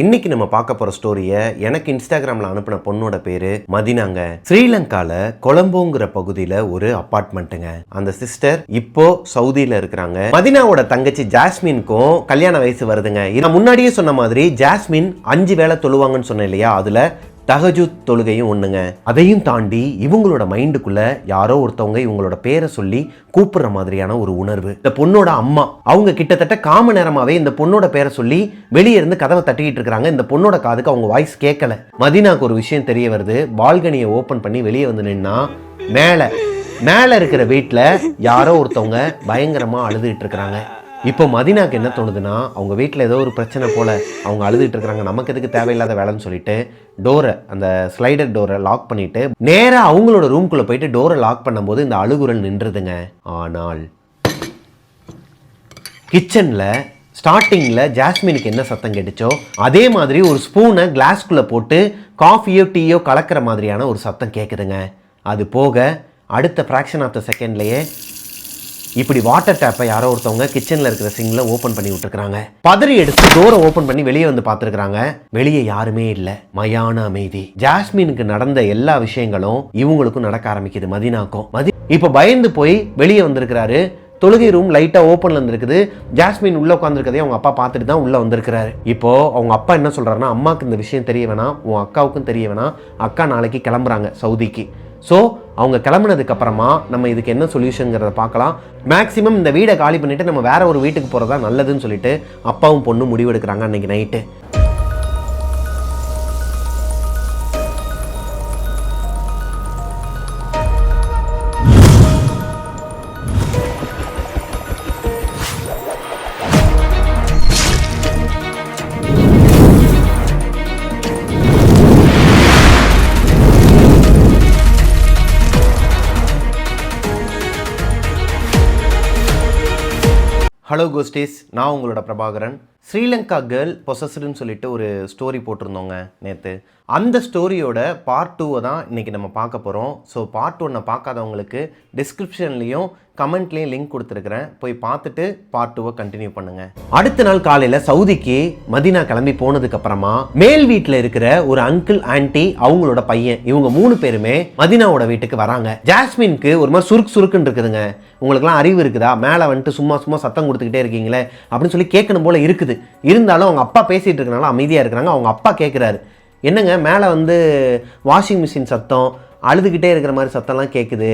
இன்னைக்கு நம்ம பார்க்க போற ஸ்டோரியை எனக்கு இன்ஸ்டாகிராம்ல அனுப்பின பொண்ணோட பேரு மதினாங்க. ஸ்ரீலங்கால கொலம்போங்கிற பகுதியில ஒரு அபார்ட்மெண்ட்டுங்க. அந்த சிஸ்டர் இப்போ சவுதியில இருக்கிறாங்க. மதினாவோட தங்கச்சி ஜாஸ்மின்க்கும் கல்யாண வயசு வருதுங்க. நான் முன்னாடியே சொன்ன மாதிரி ஜாஸ்மின் 5 வேளை தொழுவாங்கன்னு சொன்னேன் இல்லையா, அதுல தஹஜுத் தொழுகையும் ஒண்ணுங்க. அதையும் தாண்டி இவங்களோட மைண்டுக்குள்ள யாரோ ஒருத்தவங்க இவங்களோட பேரை சொல்லி கூப்பிடுற மாதிரியான ஒரு உணர்வு. இந்த பொண்ணோட அம்மா அவங்க கிட்டத்தட்ட காம நேரமாவே இந்த பொண்ணோட பேரை சொல்லி வெளியே இருந்து கதவை தட்டிக்கிட்டு இருக்காங்க. இந்த பொண்ணோட காதுக்கு அவங்க வாய்ஸ் கேட்கல. மதினாக்கு ஒரு விஷயம் தெரிய வருது. பால்கனியை ஓபன் பண்ணி வெளியே வந்து நின்னா மேல இருக்கிற வீட்டுல யாரோ ஒருத்தவங்க பயங்கரமா அழுதுகிட்டு இருக்கிறாங்க. இப்போ மதினாக்கு என்ன தோணுதுன்னா, அவங்க வீட்டில் ஏதோ ஒரு பிரச்சனை போல அவங்க அழுதுகிட்டு இருக்கிறாங்க, நமக்கு எதுக்கு தேவையில்லாத வேலைன்னு சொல்லிட்டு டோரை, அந்த ஸ்லைடர் டோரை லாக் பண்ணிட்டு நேராக அவங்களோட ரூம்குள்ளே போயிட்டு டோரை லாக் பண்ணும்போது இந்த அழுகுரல் நின்றுதுங்க. ஆனால் கிச்சனில் ஸ்டார்டிங்கில் ஜாஸ்மினுக்கு என்ன சத்தம் கேட்டுச்சோ அதே மாதிரி ஒரு ஸ்பூனை கிளாஸ்குள்ளே போட்டு காஃபியோ டீயோ கலக்கிற மாதிரியான ஒரு சத்தம் கேட்குதுங்க. அது போக அடுத்த ஃப்ராக்ஷன் ஆஃப் த செகண்ட்லேயே இப்படி வாட்டர் டேப்பை யாரோ ஒருத்தவங்க கிச்சனில் இருக்கிற சிங்கில் ஓப்பன் பண்ணி விட்டுருக்காங்க. பதறி எடுத்து டோரை ஓப்பன் பண்ணி வெளியே வந்து பார்த்துருக்காங்க. வெளியே யாருமே இல்லை, மயான அமைதி. ஜாஸ்மினுக்கு நடந்த எல்லா விஷயங்களும் இவங்களுக்கும் நடக்க ஆரம்பிக்குது. மதினாக்கும் இப்போ பயந்து போய் வெளியே வந்திருக்கிறாரு. தொழுகை ரூம் லைட்டா ஓப்பன்ல இருந்திருக்குது. ஜாஸ்மின் உள்ள உட்காந்துருக்கதே அவங்க அப்பா பார்த்துட்டு தான் உள்ள வந்திருக்கிறாரு. இப்போ அவங்க அப்பா என்ன சொல்றாருன்னா, அம்மாவுக்கு இந்த விஷயம் தெரிய வேணாம், உன் அக்காவுக்கும் தெரிய வேணாம், அக்கா நாளைக்கு கிளம்புறாங்க சவுதிக்கு. ஸோ அவங்க கிளம்புனதுக்கு அப்புறமா நம்ம இதுக்கு என்ன சொல்யூஷன்ங்கிறத பார்க்கலாம். மேக்ஸிமம் இந்த வீடை காலி பண்ணிட்டு நம்ம வேற ஒரு வீட்டுக்கு போறதா நல்லதுன்னு சொல்லிட்டு அப்பாவும் பொண்ணும் முடிவெடுக்கிறாங்க அன்னைக்கு நைட்டு. ஹலோ கோஸ்டீஸ், நான் உங்களோட பிரபாகரன். ஸ்ரீலங்கா கேர்ள் பொசஸ்டுன்னு சொல்லிட்டு ஒரு ஸ்டோரி போட்டிருந்தோங்க நேற்று. அந்த ஸ்டோரியோட பார்ட் 2 தான் இன்றைக்கி நம்ம பார்க்க போகிறோம். ஸோ பார்ட் 1 பார்க்காதவங்களுக்கு டிஸ்கிரிப்ஷன்லேயும் கமெண்ட்லேயும் லிங்க் கொடுத்துருக்குறேன், போய் பார்த்துட்டு பார்ட் 2 கண்டினியூ பண்ணுங்கள். அடுத்த நாள் காலையில் சவுதிக்கு மதினா கிளம்பி போனதுக்கப்புறமா மேல் வீட்டில் இருக்கிற ஒரு அங்கிள் ஆன்டி அவங்களோட பையன் இவங்க 3 பேருமே மதினாவோட வீட்டுக்கு வராங்க. ஜாஸ்மினுக்கு ஒரு மாதிரி சுருக்குன்னு இருக்குதுங்க. உங்களுக்குலாம் அறிவு இருக்குதா, மேலே வந்துட்டு சும்மா சத்தம் கொடுத்துக்கிட்டே இருக்கீங்களே அப்படின்னு சொல்லி கேட்கணும் போல இருக்குது. இருந்தாலும் அவங்க அப்பா பேசிகிட்டு இருக்கனால அமைதியாக இருக்கிறாங்க. அவங்க அப்பா கேட்குறாரு, என்னங்க மேலே வந்து வாஷிங் மிஷின் சத்தம், அழுதுகிட்டே இருக்கிற மாதிரி சத்தம்லாம் கேட்குது,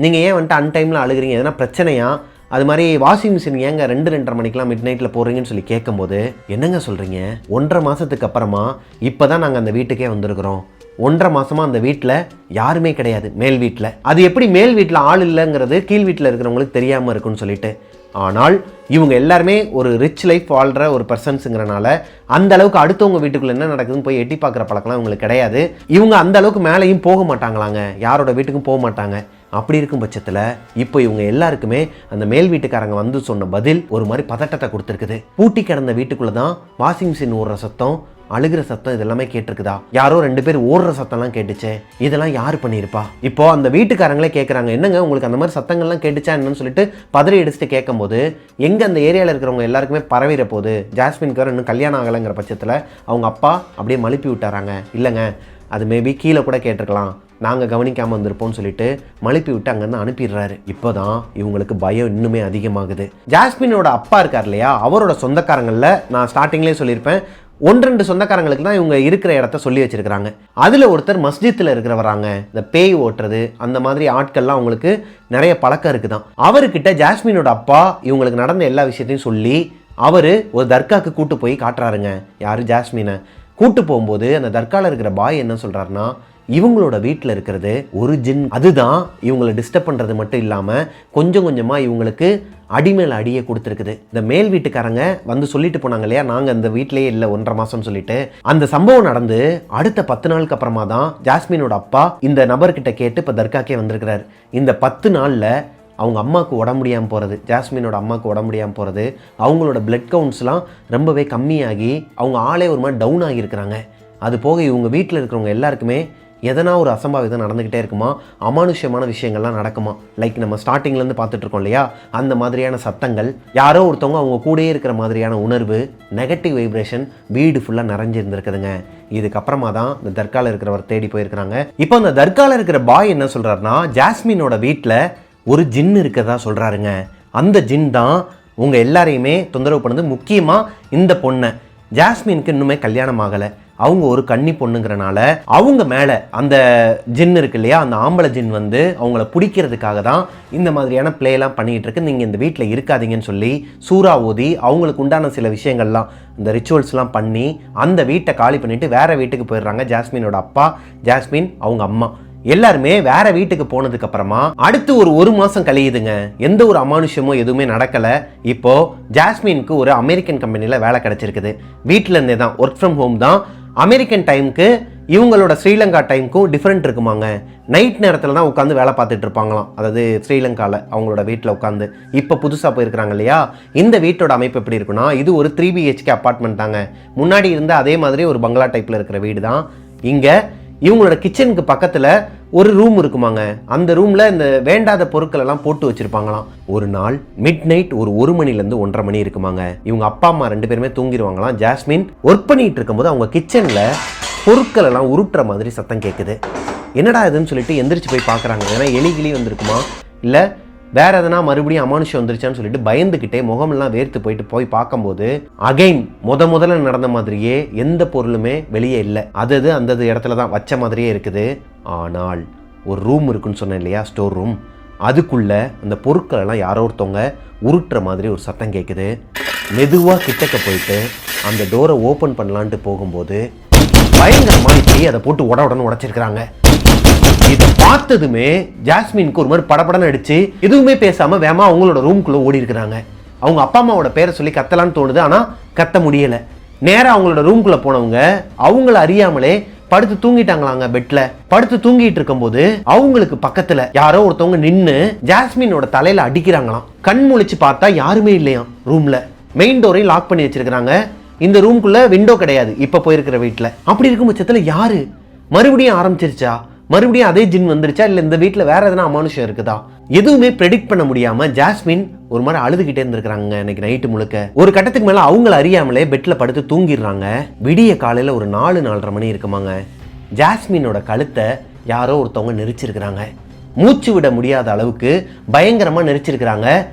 நீங்கள் ஏன் வந்துட்டு அன்டைமில் அழுகிறீங்க, எதனா பிரச்சனையா, அது மாதிரி வாஷிங் மிஷின் ஏங்க 2-2:30 மணிக்கெலாம் மிட் நைட்டில் போடுறீங்கன்னு சொல்லி கேட்கும்போது, என்னங்க சொல்கிறீங்க, 1.5 மாதத்துக்கு அப்புறமா இப்போ தான் நாங்கள் அந்த வீட்டுக்கே வந்திருக்கிறோம், 1.5 மாதமாக அந்த வீட்டில் யாருமே கிடையாது மேல் வீட்டில். அது எப்படி மேல் வீட்டில் ஆள் இல்லைங்கிறது கீழ் வீட்டில் இருக்கிறவங்களுக்கு தெரியாமல் இருக்குன்னு சொல்லிட்டு. ஆனால் இவங்க எல்லாருமே ஒரு ரிச் லைஃப் வாழ்கிற ஒரு பர்சன்ஸுங்கிறனால அந்த அளவுக்கு அடுத்தவங்க வீட்டுக்குள்ள என்ன நடக்குதுன்னு போய் எட்டி பார்க்குற பழக்கம்லாம் இவங்களுக்கு கிடையாது. இவங்க அந்த அளவுக்கு மேலேயும் போக மாட்டாங்களாங்க, யாரோட வீட்டுக்கும் போக மாட்டாங்க. அப்படி இருக்கும் பட்சத்தில் இப்போ இவங்க எல்லாருக்குமே அந்த மேல் வீட்டுக்காரங்க வந்து சொன்ன பதில் ஒரு மாதிரி பதட்டத்தை கொடுத்துருக்குது. பூட்டி கிடந்த வீட்டுக்குள்ளே தான் வாஷிங் மிஷின் ஓடுற சத்தம், அழுகிற சத்தம் இதெல்லாமே கேட்டிருக்குதா, யாரோ 2 பேர் ஓடுற சத்தம்லாம் கேட்டுச்சே, இதெல்லாம் யார் பண்ணியிருப்பா? இப்போ அந்த வீட்டுக்காரங்களே கேட்குறாங்க, என்னங்க உங்களுக்கு அந்த மாதிரி சத்தங்கள்லாம் கேட்டுச்சா என்னன்னு சொல்லிட்டு பதறி அடிச்சுட்டு கேட்கும்போது, எங்கே அந்த ஏரியாவில் இருக்கிறவங்க எல்லாருக்குமே பரவிற போது ஜாஸ்மின்க்கு இன்னும் கல்யாணம் ஆகலைங்கிற பட்சத்தில் அவங்க அப்பா அப்படியே மழுப்பி விட்டாராங்க. இல்லைங்க, அது மேபி கீழே கூட கேட்டிருக்கலாம், நாங்கள் கவனிக்காமல் வந்திருப்போம்னு சொல்லிட்டு மழுப்பி விட்டு அங்கேருந்து அனுப்பிடுறாரு. இப்போ தான் இவங்களுக்கு பயம் இன்னுமே அதிகமாகுது. ஜாஸ்மினோட அப்பா இருக்கார் இல்லையா, அவரோட சொந்தக்காரங்களில் நான் ஸ்டார்டிங்லேயே சொல்லியிருப்பேன், 1-2 சொந்தக்காரங்களுக்கு தான் இவங்க இருக்கிற இடத்த சொல்லி வச்சிருக்கிறாங்க. அதில் ஒருத்தர் மஸ்ஜித்தில் இருக்கிறவராங்க. இந்த பேய் ஓட்டுறது அந்த மாதிரி ஆட்கள்லாம் அவங்களுக்கு நிறைய பழக்கம் இருக்குதான். அவர்கிட்ட ஜாஸ்மினோட அப்பா இவங்களுக்கு நடந்த எல்லா விஷயத்தையும் சொல்லி அவர் ஒரு தர்காவுக்கு கூட்டு போய் காட்டுறாருங்க. யார்? ஜாஸ்மினை கூட்டு போகும்போது அந்த தர்காவில் இருக்கிற பாய் என்ன சொல்கிறாருன்னா, இவங்களோட வீட்டில் இருக்கிறது ஒரு ஜின், அதுதான் இவங்களை டிஸ்டர்ப் பண்ணுறது மட்டும் இல்லாமல் கொஞ்சம் கொஞ்சமாக இவங்களுக்கு அடிமேல் அடியை கொடுத்துருக்குது. இந்த மேல் வீட்டுக்காரங்க வந்து சொல்லிட்டு போனாங்க இல்லையா, நாங்கள் அந்த வீட்டிலேயே இல்லை 1.5 மாதம்னு சொல்லிட்டு. அந்த சம்பவம் நடந்து அடுத்த 10 நாளுக்கு அப்புறமா தான் ஜாஸ்மினோட அப்பா இந்த நபர்கிட்ட கேட்டு இப்போ தர்காக்கே வந்திருக்கிறாரு. இந்த 10 நாளில் அவங்க அம்மாவுக்கு உடம்பு முடியாமல் போகிறது, ஜாஸ்மினோட அம்மாவுக்கு உடம்பு முடியாமல் போகிறது, அவங்களோட பிளட் கவுண்ட்ஸ்லாம் ரொம்பவே கம்மியாகி அவங்க ஆளே ஒரு மாதிரி டவுன் ஆகியிருக்கிறாங்க. அது போக இவங்க வீட்டில் இருக்கிறவங்க எல்லாருக்குமே எதனா ஒரு அசம்பாவிதம் நடந்துக்கிட்டே இருக்குமா, அமானுஷ்யமான விஷயங்கள்லாம் நடக்குமா. லைக் நம்ம ஸ்டார்டிங்லேருந்து பார்த்துட்டு இருக்கோம் இல்லையா, அந்த மாதிரியான சத்தங்கள், யாரோ ஒருத்தவங்க அவங்க கூடயே இருக்கிற மாதிரியான உணர்வு, நெகட்டிவ் வைப்ரேஷன் வீடு ஃபுல்லாக நிறைஞ்சிருந்துருக்குதுங்க. இதுக்கப்புறமா தான் இந்த தர்காவில் இருக்கிறவர் தேடி போயிருக்கிறாங்க. இப்போ அந்த தர்காவில் இருக்கிற பாய் என்ன சொல்கிறாருன்னா, ஜாஸ்மினோட வீட்டில் ஒரு ஜின் இருக்கிறதா சொல்கிறாருங்க. அந்த ஜின் தான் உங்கள் எல்லாரையுமே தொந்தரவு பண்ணுது. முக்கியமாக இந்த பொண்ணை, ஜாஸ்மினுக்கு இன்னுமே கல்யாணம் ஆகலை, அவங்க ஒரு கன்னி பொண்ணுங்கிறனால அவங்க மேலே அந்த ஜின் இருக்கு இல்லையா, அந்த ஆம்பளை ஜின் வந்து அவங்கள பிடிக்கிறதுக்காக தான் இந்த மாதிரியான பிளேலாம் பண்ணிகிட்டு இருக்கு. நீங்கள் இந்த வீட்டில் இருக்காதீங்கன்னு சொல்லி சூறா ஓதி அவங்களுக்கு உண்டான சில விஷயங்கள்லாம், இந்த ரிச்சுவல்ஸ்லாம் பண்ணி அந்த வீட்டை காலி பண்ணிவிட்டு வேறு வீட்டுக்கு போயிடுறாங்க. ஜாஸ்மினோட அப்பா, ஜாஸ்மின் அவங்க அம்மா எல்லாருமே வேற வீட்டுக்கு போனதுக்கு அப்புறமா அடுத்து ஒரு மாசம் கழியுதுங்க. எந்த ஒரு அமானுஷ்யமோ எதுவுமே நடக்கல. இப்போ ஜாஸ்மினுக்கு ஒரு அமெரிக்கன் கம்பெனில வேலை கிடைச்சிருக்குது. வீட்டில இருந்தே தான், ஒர்க் ஃப்ரம் ஹோம் தான். அமெரிக்கன் டைமுக்கு இவங்களோட ஸ்ரீலங்கா டைமுக்கும் டிஃப்ரெண்ட் இருக்குமாங்க. நைட் நேரத்தில் தான் உட்காந்து வேலை பார்த்துட்டு இருப்பாங்களாம். அதாவது ஸ்ரீலங்காவில் அவங்களோட வீட்டில் உட்காந்து. இப்போ புதுசாக போயிருக்கிறாங்க இல்லையா, இந்த வீட்டோட அமைப்பு எப்படி இருக்குன்னா, இது ஒரு 3 BHK அப்பார்ட்மெண்ட் தாங்க. முன்னாடி இருந்த அதே மாதிரி ஒரு பங்களா டைப்பில் இருக்கிற வீடு தான். இங்கே இவங்களோட கிச்சனுக்கு பக்கத்தில் ஒரு ரூம் இருக்குமாங்க. அந்த ரூமில் இந்த வேண்டாத பொருட்கள் எல்லாம் போட்டு வச்சுருப்பாங்களாம். ஒரு நாள் மிட் நைட் ஒரு 1 மணிலேருந்து 1:30 மணி இருக்குமாங்க. இவங்க அப்பா அம்மா 2 பேருமே தூங்கிடுவாங்களாம். ஜாஸ்மின் ஒர்க் பண்ணிகிட்டு இருக்கும்போது அவங்க கிச்சனில் பொருட்கள் எல்லாம் உருட்டுற மாதிரி சத்தம் கேட்குது. என்னடா இதுன்னு சொல்லிட்டு எந்திரிச்சு போய் பார்க்குறாங்க. ஏன்னா எலிகிளி வந்திருக்குமா, இல்லை வேற எதனா மறுபடியும் அமானுஷம் வந்துருச்சான்னு சொல்லிட்டு பயந்துக்கிட்டே முகமெல்லாம் வேர்த்து போய் பார்க்கும்போது அகைன் முதல்ல நடந்த மாதிரியே எந்த பொருளுமே வெளியே இல்லை. அது அந்த இடத்துல தான் வச்ச மாதிரியே இருக்குது. ஆனால் ஒரு ரூம் இருக்குன்னு சொன்னேன் இல்லையா, ஸ்டோர் ரூம், அதுக்குள்ள அந்த பொருட்கள் எல்லாம் யாரோ ஒருத்தவங்க உருட்டுற மாதிரி ஒரு சத்தம் கேட்குது. மெதுவாக கிட்டக்க போயிட்டு அந்த டோரை ஓப்பன் பண்ணலான்ட்டு போகும்போது பயங்கரமாக இப்படி அதை போட்டு உடனே உடைச்சிருக்கிறாங்க. இதை பார்த்ததுமே ஜாஸ்மினுக்கு ஒரு மாதிரி படப்படன்னு அடிச்சு எதுவுமே பேசாம வேமா அவங்களோட ரூம்குள்ள ஓடி இருக்கிறாங்க. அவங்க அப்பா அம்மாவோட பேரை சொல்லி கத்தலான்னு தோணுது, ஆனா கத்த முடியல. நேரம் அவங்களோட ரூம்குள்ள போனவங்க அவங்கள அறியாமலே படுத்து தூங்கிட்டாங்களாங்க. பெட்ல படுத்து தூங்கிட்டு இருக்கும் போது அவங்களுக்கு பக்கத்துல யாரோ ஒருத்தவங்க நின்னு ஜாஸ்மினோட தலையில அடிக்கிறாங்களாம். கண் முழிச்சு பார்த்தா யாருமே இல்லையாம் ரூம்ல. மெயின் டோரையும் லாக் பண்ணி வச்சிருக்காங்க. இந்த ரூம்குள்ள விண்டோ கிடையாது இப்ப போயிருக்கிற வீட்டுல. அப்படி இருக்கும் பட்சத்துல யாரு மறுபடியும் ஆரம்பிச்சிருச்சா, மறுபடியும் அதே ஜின் வந்துருச்சா, இல்லை இந்த வீட்டில் வேற எதனா அமானுஷம் இருக்குதா, எதுவுமே ப்ரெடிக்ட் பண்ண முடியாம ஜாஸ்மின் ஒரு மாதிரி அழுதுகிட்டே இருந்திருக்கிறாங்க இன்னைக்கு நைட்டு முழுக்க. ஒரு கட்டத்துக்கு மேல அவங்கள அறியாமலே பெட்ல படுத்து தூங்கிடுறாங்க. விடிய காலையில ஒரு 4-4:30 மணி இருக்குமாங்க. ஜாஸ்மினோட கழுத்தை யாரோ ஒருத்தவங்க நெரிச்சிருக்கிறாங்க. மூச்சு விட முடியாத அளவுக்கு பயங்கரமா நெரிச்சிருக்கிறாங்க.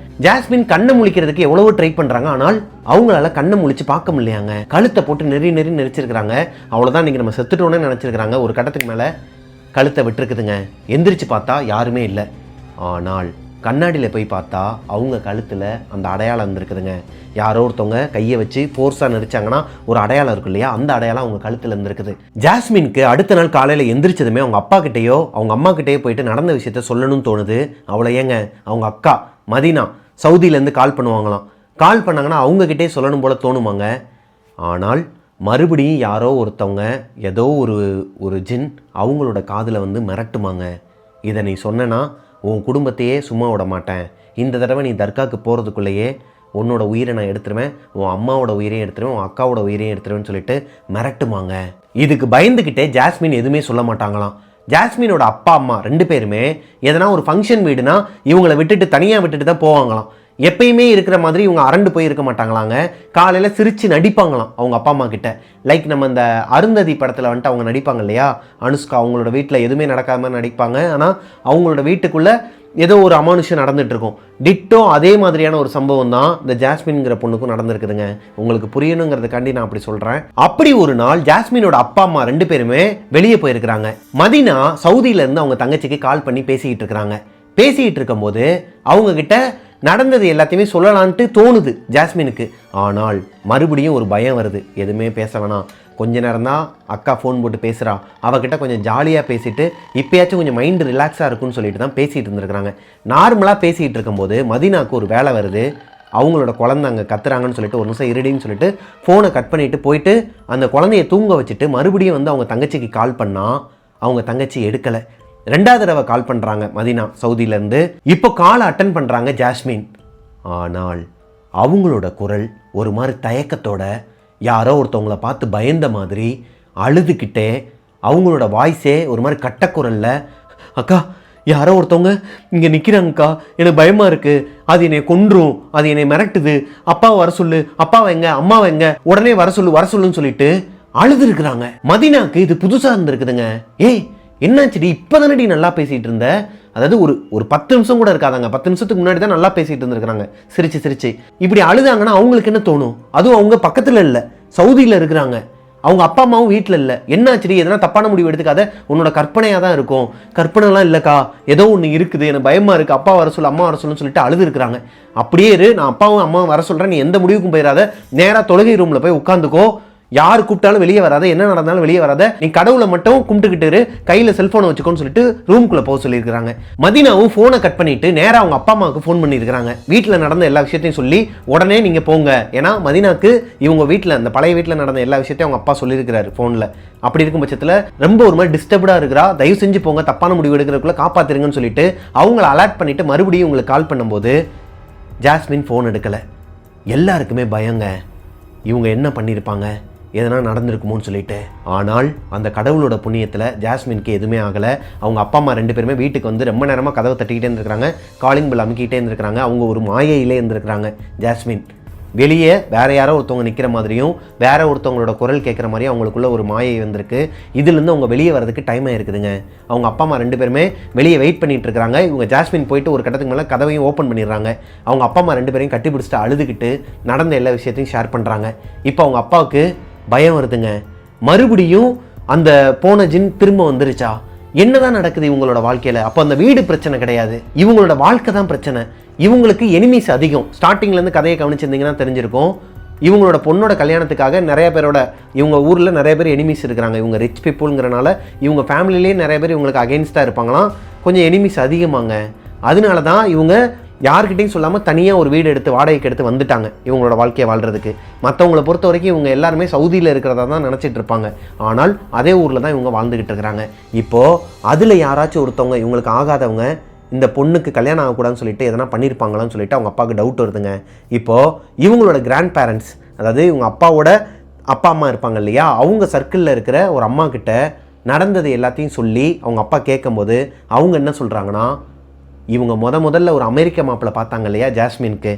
ஜாஸ்மின் கண்ணை முழிக்கிறதுக்கு எவ்வளவோ ட்ரை பண்றாங்க, ஆனால் அவங்களால கண்ணை முழிச்சு பார்க்க முடியலையாங்க. கழுத்தை போட்டு நெறி நெரிச்சிருக்கிறாங்க. அவ்வளவுதான், நீங்க நம்ம செத்துட்டோன்னு நினைச்சிருக்கிறாங்க. ஒரு கட்டத்துக்கு மேல கழுத்தை விட்டுருக்குதுங்க. எந்திரிச்சு பார்த்தா யாருமே இல்லை. ஆனால் கண்ணாடியில் போய் பார்த்தா அவங்க கழுத்தில் அந்த அடையாளம் இருந்திருக்குதுங்க. யாரோ ஒருத்தவங்க கையை வச்சு ஃபோர்ஸாக நெரிச்சாங்கன்னா ஒரு அடையாளம் இருக்கும் இல்லையா, அந்த அடையாளம் அவங்க கழுத்தில் இருந்திருக்குது. ஜாஸ்மினுக்கு அடுத்த நாள் காலையில் எந்திரிச்சதுமே அவங்க அப்பா கிட்டேயோ அவங்க அம்மா கிட்டேயோ போயிட்டு நடந்த விஷயத்த சொல்லணும்னு தோணுது. அவளை ஏங்க அவங்க அக்கா மதினா சவுதியிலேருந்து கால் பண்ணுவாங்களாம். கால் பண்ணாங்கன்னா அவங்கக்கிட்டே சொல்லணும் போல தோணுமாங்க. ஆனால் மறுபடியும் யாரோ ஒருத்தவங்க ஏதோ ஒரு ஜின் அவங்களோட காதில் வந்து மிரட்டுமாங்க. இதை நீ சொன்னா உன் குடும்பத்தையே சும்மா விட மாட்டேன், இந்த தடவை நீ தர்காவுக்கு போகிறதுக்குள்ளேயே உன்னோட உயிரை நான் எடுத்துருவேன், உன் அம்மாவோட உயிரையும் எடுத்துருவேன், உன் அக்காவோட உயிரையும் எடுத்துருவேன்னு சொல்லிட்டு மிரட்டுமாங்க. இதுக்கு பயந்துக்கிட்டே ஜாஸ்மின் எதுவுமே சொல்ல மாட்டாங்களாம். ஜாஸ்மினோட அப்பா அம்மா 2 பேருமே எதனா ஒரு ஃபங்க்ஷன் வீடுனா இவங்களை விட்டுட்டு தனியாக விட்டுட்டு தான் போவாங்களாம். எப்பயுமே இருக்கிற மாதிரி இவங்க அரண்டு போய் இருக்க மாட்டாங்களாங்க. காலையில் சிரித்து நடிப்பாங்களாம் அவங்க அப்பா அம்மா கிட்ட. லைக் நம்ம இந்த அருந்ததி படத்தில் வந்துட்டு அவங்க நடிப்பாங்க இல்லையா, அனுஷ்கா அவங்களோட வீட்டில் எதுவுமே நடக்காமல் நடிப்பாங்க. ஆனால் அவங்களோட வீட்டுக்குள்ளே ஏதோ ஒரு அமானுஷம் நடந்துட்டு இருக்கும். டிட்டோ அதே மாதிரியான ஒரு சம்பவம் தான் இந்த ஜாஸ்மின்ங்கிற பொண்ணுக்கும் நடந்திருக்குதுங்க. உங்களுக்கு புரியணுங்கிறதுக்காண்டி நான் அப்படி சொல்கிறேன். அப்படி ஒரு நாள் ஜாஸ்மினோட அப்பா அம்மா 2 பேருமே வெளியே போயிருக்கிறாங்க. மதினா சவுதியிலேருந்து அவங்க தங்கச்சிக்கு கால் பண்ணி பேசிக்கிட்டு இருக்கிறாங்க. பேசிக்கிட்டு இருக்கும்போது அவங்க கிட்ட நடந்தது எல்லாத்தையுமே சொல்லலான்ட்டு தோணுது ஜாஸ்மினுக்கு. ஆனால் மறுபடியும் ஒரு பயம் வருது. எதுவுமே பேச வேணாம், கொஞ்ச நேரம் தான் அக்கா ஃபோன் போட்டு பேசுகிறா, அவகிட்ட கொஞ்சம் ஜாலியாக பேசிட்டு இப்போயாச்சும் கொஞ்சம் மைண்டு ரிலாக்ஸாக இருக்குன்னு சொல்லிட்டு தான் பேசிகிட்டு இருந்திருக்கிறாங்க. நார்மலாக பேசிகிட்டு இருக்கும்போது மதினாவுக்கு ஒரு வேலை வருது. அவங்களோட குழந்தை அங்கே கத்துறாங்கன்னு சொல்லிட்டு ஒரு நிமிஷம் இருடின்னு சொல்லிட்டு ஃபோனை கட் பண்ணிவிட்டு போயிட்டு அந்த குழந்தைய தூங்க வச்சுட்டு மறுபடியும் வந்து அவங்க தங்கச்சிக்கு கால் பண்ணால் அவங்க தங்கச்சி எடுக்கலை. 2வது தடவை கால் பண்ணுறாங்க மதினா சவுதியிலேருந்து. இப்போ காலை அட்டன் பண்ணுறாங்க ஜாஸ்மின். ஆனால் அவங்களோட குரல் ஒரு மாதிரி தயக்கத்தோட யாரோ ஒருத்தவங்கள பார்த்து பயந்த மாதிரி அழுதுகிட்டே அவங்களோட வாய்ஸே ஒரு மாதிரி கட்டக்குரல்ல, அக்கா யாரோ ஒருத்தவங்க இங்கே நிற்கிறாங்கக்கா, எனக்கு பயமாக இருக்குது, அது என்னை கொன்றும், அது என்னை மிரட்டுது, அப்பாவை வர சொல்லு, அப்பாவை எங்க, அம்மாவை எங்க, உடனே வர சொல்லுன்னு சொல்லிட்டு அழுது இருக்கிறாங்க. மதினாக்கு இது புதுசாக இருந்திருக்குதுங்க. ஏய் என்னாச்சுடி, இப்போதானடி நல்லா பேசிகிட்டு இருந்த, அதாவது ஒரு 10 நிமிஷம் கூட இருக்காதாங்க, 10 நிமிஷத்துக்கு முன்னாடி தான் நல்லா பேசிகிட்டு இருந்திருக்கிறாங்க சிரிச்சு. இப்படி அழுதாங்கன்னா அவங்களுக்கு என்ன தோணும்? அதுவும் அவங்க பக்கத்தில் இல்லை, சவுதியில் இருக்கிறாங்க, அவங்க அப்பா அம்மாவும் வீட்டில் இல்லை. என்னாச்சுடி, எதனா தப்பான முடிவு எடுத்துக்காத, உன்னோட கற்பனையாக தான் இருக்கும். கற்பனைலாம் இல்லைக்கா, ஏதோ ஒன்று இருக்குது, எனக்கு பயமாக இருக்குது, அப்பா வர சொல்லு, அம்மா வர சொல்லுன்னு சொல்லிட்டு அழுது இருக்கிறாங்க. அப்படியே இரு, நான் அப்பாவும் அம்மாவும் வர சொல்கிறேன், நீ எந்த முடிவுக்கும் போயிடாத, நேராக தொழுகை ரூமில் போய் உட்காந்துக்கோ, யார் கூப்பிட்டாலும் வெளியே வராத, என்ன நடந்தாலும் வெளியே வராத, நீ கடவுளை மட்டும் கும்பிட்டுக்கிட்டு கையில் செல்ஃபோனை வச்சுக்கோன்னு சொல்லிட்டு ரூம்குள்ளே போக சொல்லியிருக்கிறாங்க. மதினாவும் ஃபோனை கட் பண்ணிட்டு நேராக அவங்க அப்பா அம்மாவுக்கு ஃபோன் பண்ணியிருக்கிறாங்க. வீட்டில் நடந்த எல்லா விஷயத்தையும் சொல்லி உடனே நீங்கள் போங்க. ஏன்னா மதினாக்கு இவங்க வீட்டில், அந்த பழைய வீட்டில் நடந்த எல்லா விஷயத்தையும் அவங்க அப்பா சொல்லியிருக்கிறாரு ஃபோனில். அப்படி இருக்கும் பட்சத்தில் ரொம்ப ஒரு மாதிரி டிஸ்டர்ப்டாக இருக்கிறா, தயவு செஞ்சு போங்க, தப்பான முடிவு எடுக்கிறதுக்குள்ளே காப்பாற்றுருங்கன்னு சொல்லிட்டு அவங்கள அலர்ட் பண்ணிவிட்டு மறுபடியும் உங்களுக்கு கால் பண்ணும்போது ஜாஸ்மின் ஃபோன் எடுக்கலை. எல்லாருக்குமே பயங்க, இவங்க என்ன பண்ணியிருப்பாங்க, எதனா நடந்திருக்குமோன்னு சொல்லிட்டு. ஆனால் அந்த கடவுளோட புண்ணியத்தில் ஜாஸ்மின்க்கு எதுவுமே ஆகலை. அவங்க அப்பா அம்மா 2 பேருமே வீட்டுக்கு வந்து ரொம்ப நேரமாக கதவை தட்டிக்கிட்டே இருந்திருக்கிறாங்க, காலிங் பெல் அமுக்கிட்டே இருந்திருக்கிறாங்க. அவங்க ஒரு மாயையிலே இருந்திருக்கிறாங்க. ஜாஸ்மின் வெளியே வேறு யாரோ ஒருத்தவங்க நிற்கிற மாதிரியும் வேற ஒருத்தவங்களோட குரல் கேட்குற மாதிரியும் அவங்களுக்குள்ள ஒரு மாயை வந்திருக்கு. இதுலேருந்து அவங்க வெளியே வரதுக்கு டைம் ஆகிருக்குதுங்க. அவங்க அப்பா அம்மா 2 பேருமே வெளியே வெயிட் பண்ணிட்டு இருக்கிறாங்க. இவங்க ஜாஸ்மின் போயிட்டு ஒரு கட்டத்துக்கு மேலே கதவையும் ஓப்பன் பண்ணிடுறாங்க. அவங்க அப்பா அம்மா 2 பேரையும் கட்டி பிடிச்சிட்டு அழுதுகிட்டு நடந்த எல்லா விஷயத்தையும் ஷேர் பண்ணுறாங்க. இப்போ அவங்க அப்பாவுக்கு பயம் வருதுங்க. மறுபடியும் அந்த போன ஜின் திரும்ப வந்துருச்சா, என்னதான் நடக்குது இவங்களோட வாழ்க்கையில்? அப்போ அந்த வீடு பிரச்சனை கிடையாது, இவங்களோட வாழ்க்கை தான் பிரச்சனை. இவங்களுக்கு எனிமீஸ் அதிகம். ஸ்டார்டிங்லேருந்து கதையை கவனிச்சிருந்தீங்கன்னா தெரிஞ்சிருக்கும். இவங்களோட பொண்ணோட கல்யாணத்துக்காக நிறைய பேரோட, இவங்க ஊரில் நிறைய பேர் எனிமீஸ் இருக்கிறாங்க. இவங்க ரிச் பீப்புளுங்கிறனால இவங்க ஃபேமிலிலேயே நிறைய பேர் இவங்களுக்கு அகெயின்ஸ்டாக இருப்பாங்களாம். கொஞ்சம் எனிமீஸ் அதிகமாங்க. அதனால தான் இவங்க யார்கிட்டையும் சொல்லாமல் தனியாக ஒரு வீடு எடுத்து வாடகைக்கு எடுத்து வந்துட்டாங்க இவங்களோட வாழ்க்கையை வாழ்கிறதுக்கு. மற்றவங்களை பொறுத்த வரைக்கும் இவங்க எல்லாருமே சவுதியில் இருக்கிறதா தான் நினச்சிட்டு இருப்பாங்க. ஆனால் அதே ஊரில் தான் இவங்க வாழ்ந்துக்கிட்டு இருக்கிறாங்க. இப்போது அதில் யாராச்சும் ஒருத்தவங்க இவங்களுக்கு ஆகாதவங்க இந்த பொண்ணுக்கு கல்யாணம் ஆகக்கூடாதுன்னு சொல்லிட்டு எதனா பண்ணியிருப்பாங்களான்னு சொல்லிட்டு அவங்க அப்பாவுக்கு டவுட் வருதுங்க. இப்போது இவங்களோட கிராண்ட் பேரண்ட்ஸ், அதாவது இவங்க அப்பாவோட அப்பா அம்மா இருப்பாங்க இல்லையா, அவங்க சர்க்கிளில் இருக்கிற ஒரு அம்மா கிட்ட நடந்தது எல்லாத்தையும் சொல்லி அவங்க அப்பா கேட்கும்போது அவங்க என்ன சொல்கிறாங்கன்னா, இவங்க முதல்ல ஒரு அமெரிக்க மாப்பிள்ளை பார்த்தாங்க இல்லையா ஜாஸ்மினுக்கு,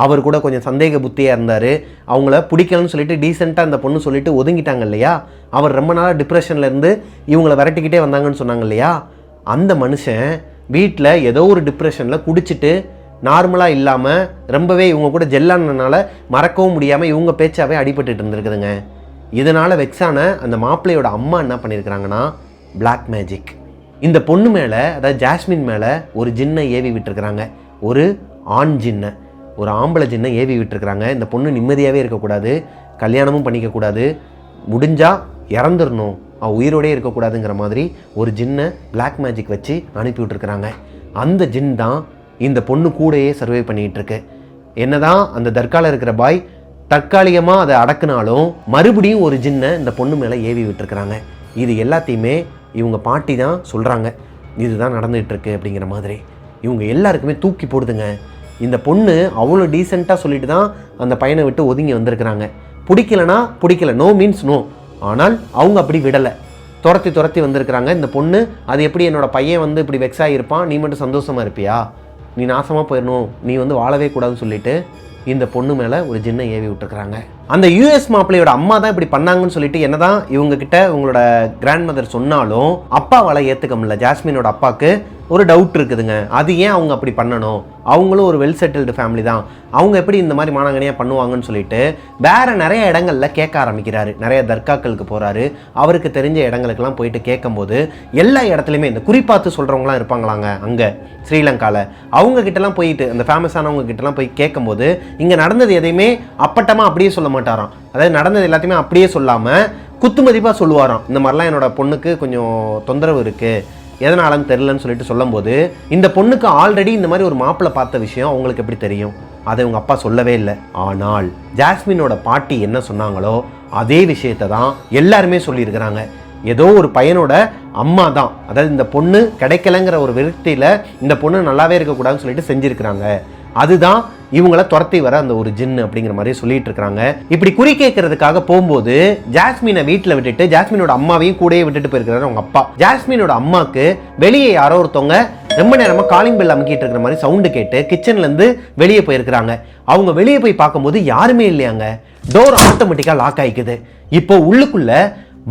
அவர் கூட கொஞ்சம் சந்தேக புத்தியாக இருந்தார். அவங்கள பிடிக்கலன்னு சொல்லிட்டு டீசெண்டாக அந்த பொண்ணு சொல்லிட்டு ஒதுங்கிட்டாங்க இல்லையா, அவர் ரொம்ப நாளாக டிப்ரெஷனில் இருந்து இவங்களை விரட்டிக்கிட்டே வந்தாங்கன்னு சொன்னாங்க இல்லையா, அந்த மனுஷன் வீட்டில் ஏதோ ஒரு டிப்ரெஷனில் குடிச்சிட்டு நார்மலாக இல்லாமல் ரொம்பவே இவங்க கூட ஜெல்லானதுனால மறக்கவும் முடியாமல் இவங்க பேச்சாவே அடிபட்டுட்டு இருந்திருக்குதுங்க. இதனால் வெக்ஸான அந்த மாப்பிள்ளையோட அம்மா என்ன பண்ணியிருக்கிறாங்கன்னா, பிளாக் மேஜிக் இந்த பொண்ணு மேலே, அதாவது ஜாஸ்மின் மேலே ஒரு ஜின்னை ஏவி விட்டுருக்குறாங்க. ஒரு ஆண் ஜின்னை, ஒரு ஆம்பளை ஜின்னை ஏவி விட்டுருக்குறாங்க. இந்த பொண்ணு நிம்மதியாகவே இருக்கக்கூடாது, கல்யாணமும் பண்ணிக்கக்கூடாது, முடிஞ்சால் இறந்துடணும், உயிரோடே இருக்கக்கூடாதுங்கிற மாதிரி ஒரு ஜின்னை பிளாக் மேஜிக் வச்சு அனுப்பி விட்டுருக்குறாங்க. அந்த ஜின் தான் இந்த பொண்ணு கூடையே சர்வே பண்ணிகிட்டு இருக்கு. என்னதான் அந்த தர்காவில் இருக்கிற பாய் தற்காலிகமாக அதை அடக்குனாலும் மறுபடியும் ஒரு ஜின்னை இந்த பொண்ணு மேலே ஏவி விட்டுருக்குறாங்க. இது எல்லாத்தையுமே இவங்க பாட்டி தான் சொல்கிறாங்க, இதுதான் நடந்துகிட்ருக்கு அப்படிங்கிற மாதிரி. இவங்க எல்லாருக்குமே தூக்கி போடுதுங்க. இந்த பொண்ணு அவ்வளோ டீசெண்டாக சொல்லிட்டு தான் அந்த பையனை விட்டு ஒதுங்கி வந்திருக்கிறாங்க. பிடிக்கலனா பிடிக்கல, நோ மீன்ஸ் நோ. ஆனால் அவங்க அப்படி விடலை, துரத்தி வந்திருக்கிறாங்க. இந்த பொண்ணு அது எப்படி என்னோட பையன் வந்து இப்படி வெக்ஸாக இருப்பான், நீ மட்டும் சந்தோஷமாக இருப்பியா, நீ நாசமாக போயிடணும், நீ வந்து வாழவே கூடாதுன்னு சொல்லிட்டு இந்த பொண்ணு மேலே ஒரு ஜின்னை ஏவி விட்டுருக்குறாங்க. அந்த யூஎஸ் மாப்பிள்ளையோட அம்மா தான் இப்படி பண்ணாங்கன்னு சொல்லிட்டு என்னதான் இவங்க கிட்ட உங்களோட கிராண்ட் மதர் சொன்னாலும் அப்பாவால் ஏற்றுக்க முடியல. ஜாஸ்மினோட அப்பாவுக்கு ஒரு டவுட் இருக்குதுங்க, அது ஏன் அவங்க அப்படி பண்ணணும், அவங்களும் ஒரு வெல் செட்டில்டு ஃபேமிலி தான், அவங்க எப்படி இந்த மாதிரி மானங்கனியாக பண்ணுவாங்கன்னு சொல்லிட்டு வேறு நிறைய இடங்களில் கேட்க ஆரம்பிக்கிறாரு. நிறைய தர்காக்களுக்கு போகிறாரு, அவருக்கு தெரிஞ்ச இடங்களுக்கெல்லாம் போயிட்டு கேட்கும்போது எல்லா இடத்துலையுமே இந்த குறிப்பாத்து சொல்கிறவங்களாம் இருப்பாங்களாங்க அங்கே ஸ்ரீலங்காவில், அவங்கக்கிட்டலாம் போயிட்டு அந்த ஃபேமஸானவங்க கிட்டலாம் போய் கேட்கும்போது இங்கே நடந்தது எதையுமே அப்பட்டமாக அப்படியே சொல்ல மாட்டாராம். அதாவது நடந்தது எல்லாத்தையுமே அப்படியே சொல்லாமல் குத்துமதிப்பாக சொல்லுவாராம். இந்த மாதிரிலாம் என்னோட பொண்ணுக்கு கொஞ்சம் தொந்தரவு இருக்குது, எதனாலன்னு தெரிலன்னு சொல்லிட்டு சொல்லும்போது இந்த பொண்ணுக்கு ஆல்ரெடி இந்த மாதிரி ஒரு மாப்பிள்ளை பார்த்த விஷயம் அவங்களுக்கு எப்படி தெரியும், அதை உங்கள் அப்பா சொல்லவே இல்லை. ஆனால் ஜாஸ்மினோட பாட்டி என்ன சொன்னாங்களோ அதே விஷயத்தை தான் எல்லாருமே சொல்லியிருக்கிறாங்க. ஏதோ ஒரு பையனோட அம்மா தான், அதாவது இந்த பொண்ணு கிடைக்கலங்கிற ஒரு விருத்தியில் இந்த பொண்ணு நல்லாவே இருக்கக்கூடாதுன்னு சொல்லிட்டு செஞ்சுருக்கிறாங்க. அதுதான் இவங்களை துரத்தி வர அந்த ஒரு ஜின்னு அப்படிங்கிற மாதிரி சொல்லிட்டு இருக்காங்க. இப்படி குறி கேட்கறதுக்காக போகும்போது ஜாஸ்மினை வீட்டில் விட்டுட்டு ஜாஸ்மினோட அம்மாவையும் கூடயே விட்டுட்டு போயிருக்கிறாரு அவங்க அப்பா. ஜாஸ்மினோட அம்மாக்கு வெளியே யாரோ ஒருத்தவங்க ரொம்ப நேரமா காலிங் பெல் அமுக்கிட்டு இருக்கிற மாதிரி சவுண்டு கேட்டு கிச்சன்ல இருந்து வெளியே போயிருக்கிறாங்க. அவங்க வெளியே போய் பார்க்கும்போது யாருமே இல்லையாங்க. டோர் ஆட்டோமேட்டிக்கா லாக் ஆயிக்குது. இப்போ உள்ளுக்குள்ள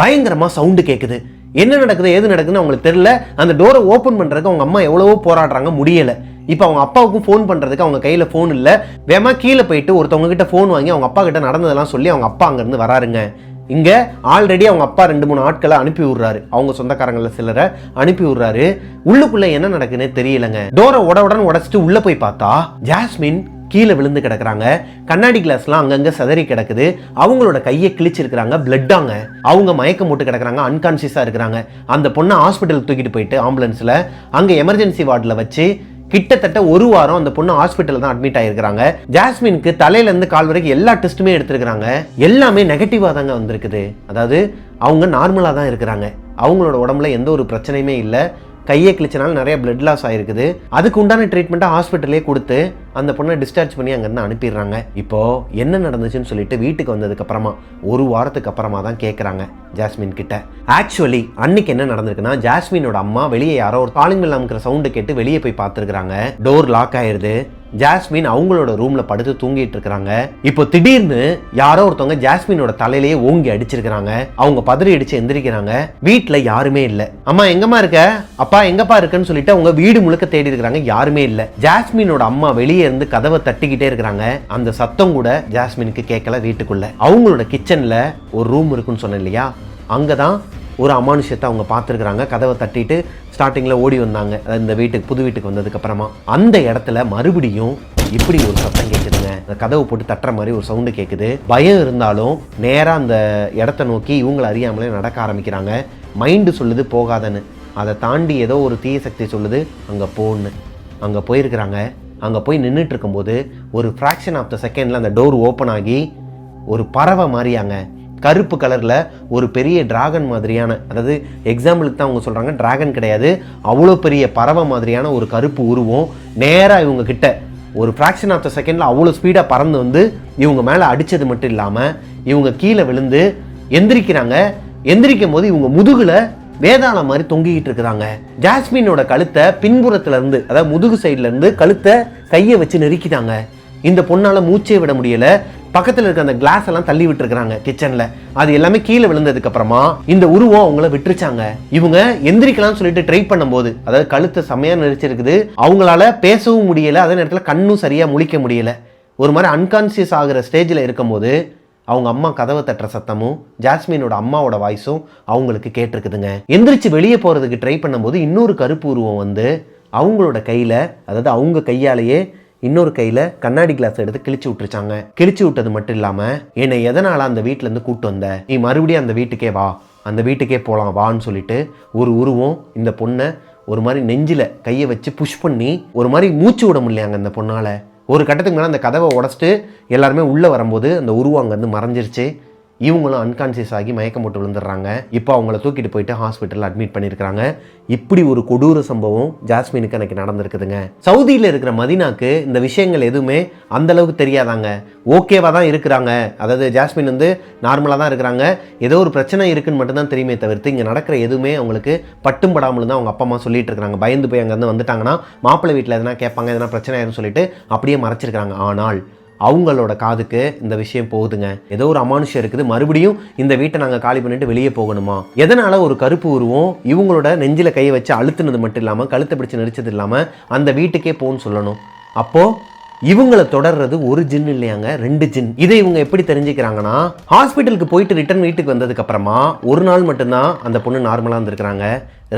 பயங்கரமா சவுண்டு கேட்குது. என்ன நடக்குது ஏது நடக்குதுன்னு அவங்களுக்கு தெரியல. அந்த டோரை ஓப்பன் பண்றதுக்கு அவங்க அம்மா எவ்வளவோ போராடுறாங்க, முடியல. இப்போ அவங்க அப்பாவுக்கும் ஃபோன் பண்றதுக்கு அவங்க கையில ஃபோன் இல்லை. வேமா கீழே போயிட்டு ஒருத்தவங்க கிட்ட ஃபோன் வாங்கி அவங்க அப்பா கிட்ட நடந்ததெல்லாம் சொல்லி அவங்க அப்பா அங்கிருந்து வராருங்க. இங்க ஆல்ரெடி அவங்க அப்பா 2-3 ஆட்களை அனுப்பி விடுறாரு, அவங்க சொந்தக்காரங்கள சிலரை அனுப்பி விடுறாரு. உள்ளுக்குள்ள என்ன நடக்குன்னு தெரியலங்க. டோரை உடனே உடைச்சிட்டு உள்ள போய் பார்த்தா ஜாஸ்மின் கீழே விழுந்து கிடக்குறாங்க. கண்ணாடி கிளாஸ்லாம் அங்கங்க சதறி கிடக்குது. அவங்களோட கையை கிழிச்சிருக்கிறாங்க, பிளட்டாங்க. அவங்க மயக்கம் போட்டு கிடக்குறாங்க, அன்கான்சியஸா இருக்கிறாங்க. அந்த பொண்ணை ஹாஸ்பிட்டலுக்கு தூக்கிட்டு போயிட்டு ஆம்புலன்ஸ்ல அங்க எமர்ஜென்சி வார்டில் வச்சு கிட்டத்தட்ட 1 வாரம் அந்த பொண்ணு ஹாஸ்பிட்டல் தான் அட்மிட் ஆயிருக்காங்க. ஜாஸ்மினுக்கு தலையில இருந்து கால் வரைக்கும் எல்லா டெஸ்ட்டுமே எடுத்திருக்காங்க. எல்லாமே நெகட்டிவா தாங்க வந்திருக்குது. அதாவது அவங்க நார்மலா தான் இருக்கிறாங்க. அவங்களோட உடம்புல எந்த ஒரு பிரச்சனையுமே இல்லை. கையை கிழிச்சனால நிறைய பிளட் லாஸ் ஆயிருக்குது. அதுக்கு உண்டான ட்ரீட்மெண்ட்டை ஹாஸ்பிட்டலே கொடுத்து அந்த பொண்ணை டிஸ்சார்ஜ் பண்ணி அங்கேருந்து அனுப்பிடுறாங்க. இப்போ என்ன நடந்துச்சுன்னு சொல்லிட்டு வீட்டுக்கு வந்ததுக்கு அப்புறமா 1 வாரத்துக்கு அப்புறமா தான் கேட்குறாங்க ஜாஸ்மின் கிட்ட. ஆக்சுவலி அன்னைக்கு என்ன நடந்திருக்குன்னா, ஜாஸ்மினோட அம்மா வெளியே யாரோ ஒரு காலிங் பெல் அமுக்கிற சவுண்டு கேட்டு வெளியே போய் பார்த்துருக்காங்க. டோர் லாக் ஆயிருது. ஜாஸ்மின் அவங்களோட ரூம்ல படுத்து தூங்கிட்டு இருக்காங்க. இப்போ திடீர்னு யாரோ ஒருத்தவங்க ஜாஸ்மினோட தலையிலேயே ஓங்கி அடிச்சிருக்காங்க. அவங்க பதறி அடிச்சு எந்திரிக்கிறாங்க. வீட்டுல யாருமே இல்ல. அம்மா எங்கம்மா இருக்க, அப்பா எங்கப்பா இருக்குன்னு சொல்லிட்டு அவங்க வீடு முழுக்க தேடி இருக்காங்க, யாருமே இல்ல. ஜாஸ்மினோட அம்மா வெளியே இருந்து கதவை தட்டிக்கிட்டே இருக்கிறாங்க. அந்த சத்தம் கூட ஜாஸ்மினுக்கு கேட்கல. வீட்டுக்குள்ள அவங்களோட கிச்சன்ல ஒரு ரூம் இருக்குன்னு சொன்னேன் இல்லையா, அங்கதான் ஒரு அமானுஷத்தை அவங்க பார்த்துருக்குறாங்க. கதவை தட்டிட்டு ஸ்டார்டிங்கில் ஓடி வந்தாங்க. இந்த வீட்டுக்கு புது வீட்டுக்கு வந்ததுக்கு அப்புறமா அந்த இடத்துல மறுபடியும் இப்படி ஒரு சத்தம் கேட்குதுங்க. அந்த கதவை போட்டு தட்டுற மாதிரி ஒரு சவுண்டு கேட்குது. பயம் இருந்தாலும் நேராக அந்த இடத்த நோக்கி இவங்களை அறியாமலே நடக்க ஆரம்பிக்கிறாங்க. மைண்டு சொல்லுது போகாதன்னு. அதை தாண்டி ஏதோ ஒரு தீய சக்தி சொல்லுது அங்கே போன்னு. அங்கே போயிருக்கிறாங்க. அங்கே போய் நின்றுட்டு இருக்கும்போது ஒரு ஃப்ராக்ஷன் ஆஃப் த செகண்டில் அந்த டோர் ஓப்பன் ஆகி ஒரு பறவை மாதிரியாங்க கருப்பு கலரில் ஒரு பெரிய டிராகன் மாதிரியான, அதாவது எக்ஸாம்பிளுக்கு தான் அவங்க சொல்கிறாங்க, டிராகன் கிடையாது, அவ்வளோ பெரிய பறவை மாதிரியான ஒரு கருப்பு உருவம் நேராக இவங்க கிட்ட ஒரு ஃப்ராக்ஷன் ஆஃப் த செகண்டில் அவ்வளோ ஸ்பீடாக பறந்து வந்து இவங்க மேலே அடித்தது மட்டும் இல்லாமல் இவங்க கீழே விழுந்து எந்திரிக்கிறாங்க. எந்திரிக்கும் போது இவங்க முதுகில் வேதாளம் மாதிரி தொங்கிக்கிட்டு இருக்கிறாங்க. ஜாஸ்மினோட கழுத்தை பின்புறத்துல இருந்து, அதாவது முதுகு சைட்ல இருந்து கழுத்தை கையை வச்சு நெருக்கிட்டாங்க. இந்த பொண்ணால மூச்சே விட முடியல. பக்கத்துல இருக்க அந்த கிளாஸ் எல்லாம் தள்ளி விட்டு இருக்காங்க கிச்சன்ல. அது எல்லாமே கீழே விழுந்ததுக்கு அப்புறமா இந்த உருவம் அவங்கள விட்டுருச்சாங்க. இவங்க எந்திரிக்கலாம்னு சொல்லிட்டு ட்ரை பண்ணும்போது, அதாவது கழுத்தை செமையா நெரிச்சிருக்குது, அவங்களால பேசவும் முடியல, அதே நேரத்தில் கண்ணும் சரியா முழிக்க முடியல. ஒரு மாதிரி அன்கான்சியஸ் ஆகிற ஸ்டேஜில் இருக்கும்போது அவங்க அம்மா கதவை தட்டுற சத்தமும் ஜாஸ்மினோட அம்மாவோட வாய்ஸும் அவங்களுக்கு கேட்டிருக்குதுங்க. எந்திரிச்சு வெளியே போறதுக்கு ட்ரை பண்ணும்போது இன்னொரு கருப்பு உருவம் வந்து அவங்களோட கையில, அதாவது அவங்க கையாலேயே இன்னொரு கையில கண்ணாடி கிளாஸ் எடுத்து கிழிச்சு விட்டுருச்சாங்க. கிழிச்சு விட்டது மட்டும் இல்லாம, என்னை எதனால அந்த வீட்டுல இருந்து கூட்டு வந்த, நீ மறுபடியும் அந்த வீட்டுக்கே வா, அந்த வீட்டுக்கே போலாம் வான்னு சொல்லிட்டு ஒரு உருவம் இந்த பொண்ணை ஒரு மாதிரி நெஞ்சில கையை வச்சு புஷ் பண்ணி ஒரு மாதிரி மூச்சு விட முடியலையாங்க அந்த பொண்ணால. ஒரு கட்டத்துக்கு மேலே அந்த கதவை உடச்சிட்டு எல்லாருமே உள்ளே வரும்போது அந்த உருவம் அங்கேருந்து மறைஞ்சிருச்சு. இவங்களும் அன்கான்சியஸ் ஆகி மயக்கம் போட்டு விழுந்துடுறாங்க. இப்போ அவங்கள தூக்கிட்டு போயிட்டு ஹாஸ்பிட்டலில் அட்மிட் பண்ணியிருக்காங்க. இப்படி ஒரு கொடூர சம்பவம் ஜாஸ்மினுக்கு எனக்கு நடந்திருக்குதுங்க. சவுதியில் இருக்கிற மதினாக்கு இந்த விஷயங்கள் எதுவுமே அந்த அளவுக்கு தெரியாதாங்க. ஓகேவா தான் இருக்கிறாங்க, அதாவது ஜாஸ்மின் வந்து நார்மலாக தான் இருக்கிறாங்க, ஏதோ ஒரு பிரச்சனை இருக்குன்னு மட்டும்தான் தெரியுமே தவிர்த்து இங்கே நடக்கிற எதுவுமே அவங்களுக்கு பட்டும் படாமல் தான் அவங்க அப்பா அம்மா சொல்லிட்டு இருக்காங்க. பயந்து போய் அங்கேருந்து வந்துட்டாங்கன்னா மாப்பிள்ளை வீட்டில் எதனா கேட்பாங்க, எதனா பிரச்சனை ஆயிருன்னு சொல்லிட்டு அப்படியே மறைச்சிருக்காங்க. ஆனால் அவங்களோட காதுக்கு இந்த விஷயம் போகுதுங்க. ஏதோ ஒரு அமானுஷம் இருக்குது, மறுபடியும் இந்த வீட்டை நாங்கள் காலி பண்ணிட்டு வெளியே போகணுமா, எதனால ஒரு கருப்பு உருவம் இவங்களோட நெஞ்சில கையை வச்சு அழுத்துனது மட்டும் இல்லாமல் கழுத்தை பிடிச்சு நெரிச்சது இல்லாமல் அந்த வீட்டுக்கே போன்னு சொல்லணும். அப்போ இவங்களை தொடர்றது ஒரு ஜின் இல்லையாங்க, 2 ஜின். இதை இவங்க எப்படி தெரிஞ்சுக்கிறாங்கன்னா, ஹாஸ்பிட்டலுக்கு போயிட்டு ரிட்டர்ன் வீட்டுக்கு வந்ததுக்கு அப்புறமா ஒரு நாள் மட்டும்தான் அந்த பொண்ணு நார்மலாக இருந்திருக்கிறாங்க.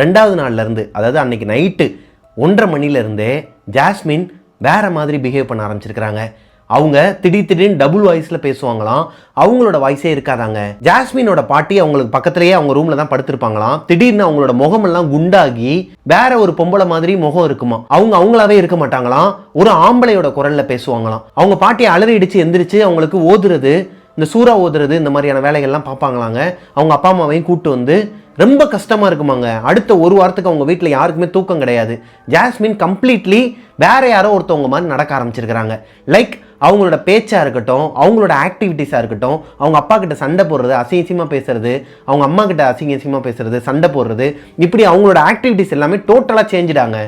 2வது நாள்ல இருந்து, அதாவது அன்னைக்கு நைட்டு 1:30 மணில இருந்தே ஜாஸ்மின் வேற மாதிரி பிஹேவ் பண்ண ஆரம்பிச்சிருக்கிறாங்க. அவங்க திடீர்னு டபுள் வாய்ஸ்ல பேசுவாங்களாம். அவங்களோட வாய்ஸே இருக்காதாங்க. ஜாஸ்மினோட பாட்டி அவங்களுக்கு பக்கத்திலேயே அவங்க ரூம்ல தான் படுத்திருப்பாங்களாம். திடீர்னு அவங்களோட முகமெல்லாம் குண்டாகி வேற ஒரு பொம்பளை மாதிரி முகம் இருக்குமா. அவங்களாவே இருக்க மாட்டாங்களாம், ஒரு ஆம்பளையோட குரல்ல பேசுவாங்களாம். அவங்க பாட்டியை அலறிடிச்சு எந்திரிச்சு அவங்களுக்கு ஓதுறது, இந்த சூறா ஓதுறது, இந்த மாதிரியான வேலைகள்லாம் பார்ப்பாங்களாங்க. அவங்க அப்பா அம்மாவையும் கூப்பிட்டு வந்து ரொம்ப கஷ்டமாக இருக்குமாங்க. அடுத்த ஒரு வாரத்துக்கு அவங்க வீட்டில் யாருக்குமே தூக்கம் கிடையாது. ஜாஸ்மின் கம்ப்ளீட்லி வேற யாரோ ஒருத்தவங்க மாதிரி நடக்க ஆரம்பிச்சிருக்கிறாங்க. லைக் அவங்களோட பேச்சாக இருக்கட்டும், அவங்களோட ஆக்டிவிட்டீஸாக இருக்கட்டும், அவங்க அப்பா கிட்ட சண்டை போடுறது, அசிங்கசியமாக பேசுறது, அவங்க அம்மா கிட்ட அசிங்கசியமாக பேசுறது, சண்டை போடுறது, இப்படி அவங்களோட ஆக்டிவிட்டீஸ் எல்லாமே டோட்டலாக சேஞ்சிடாங்க.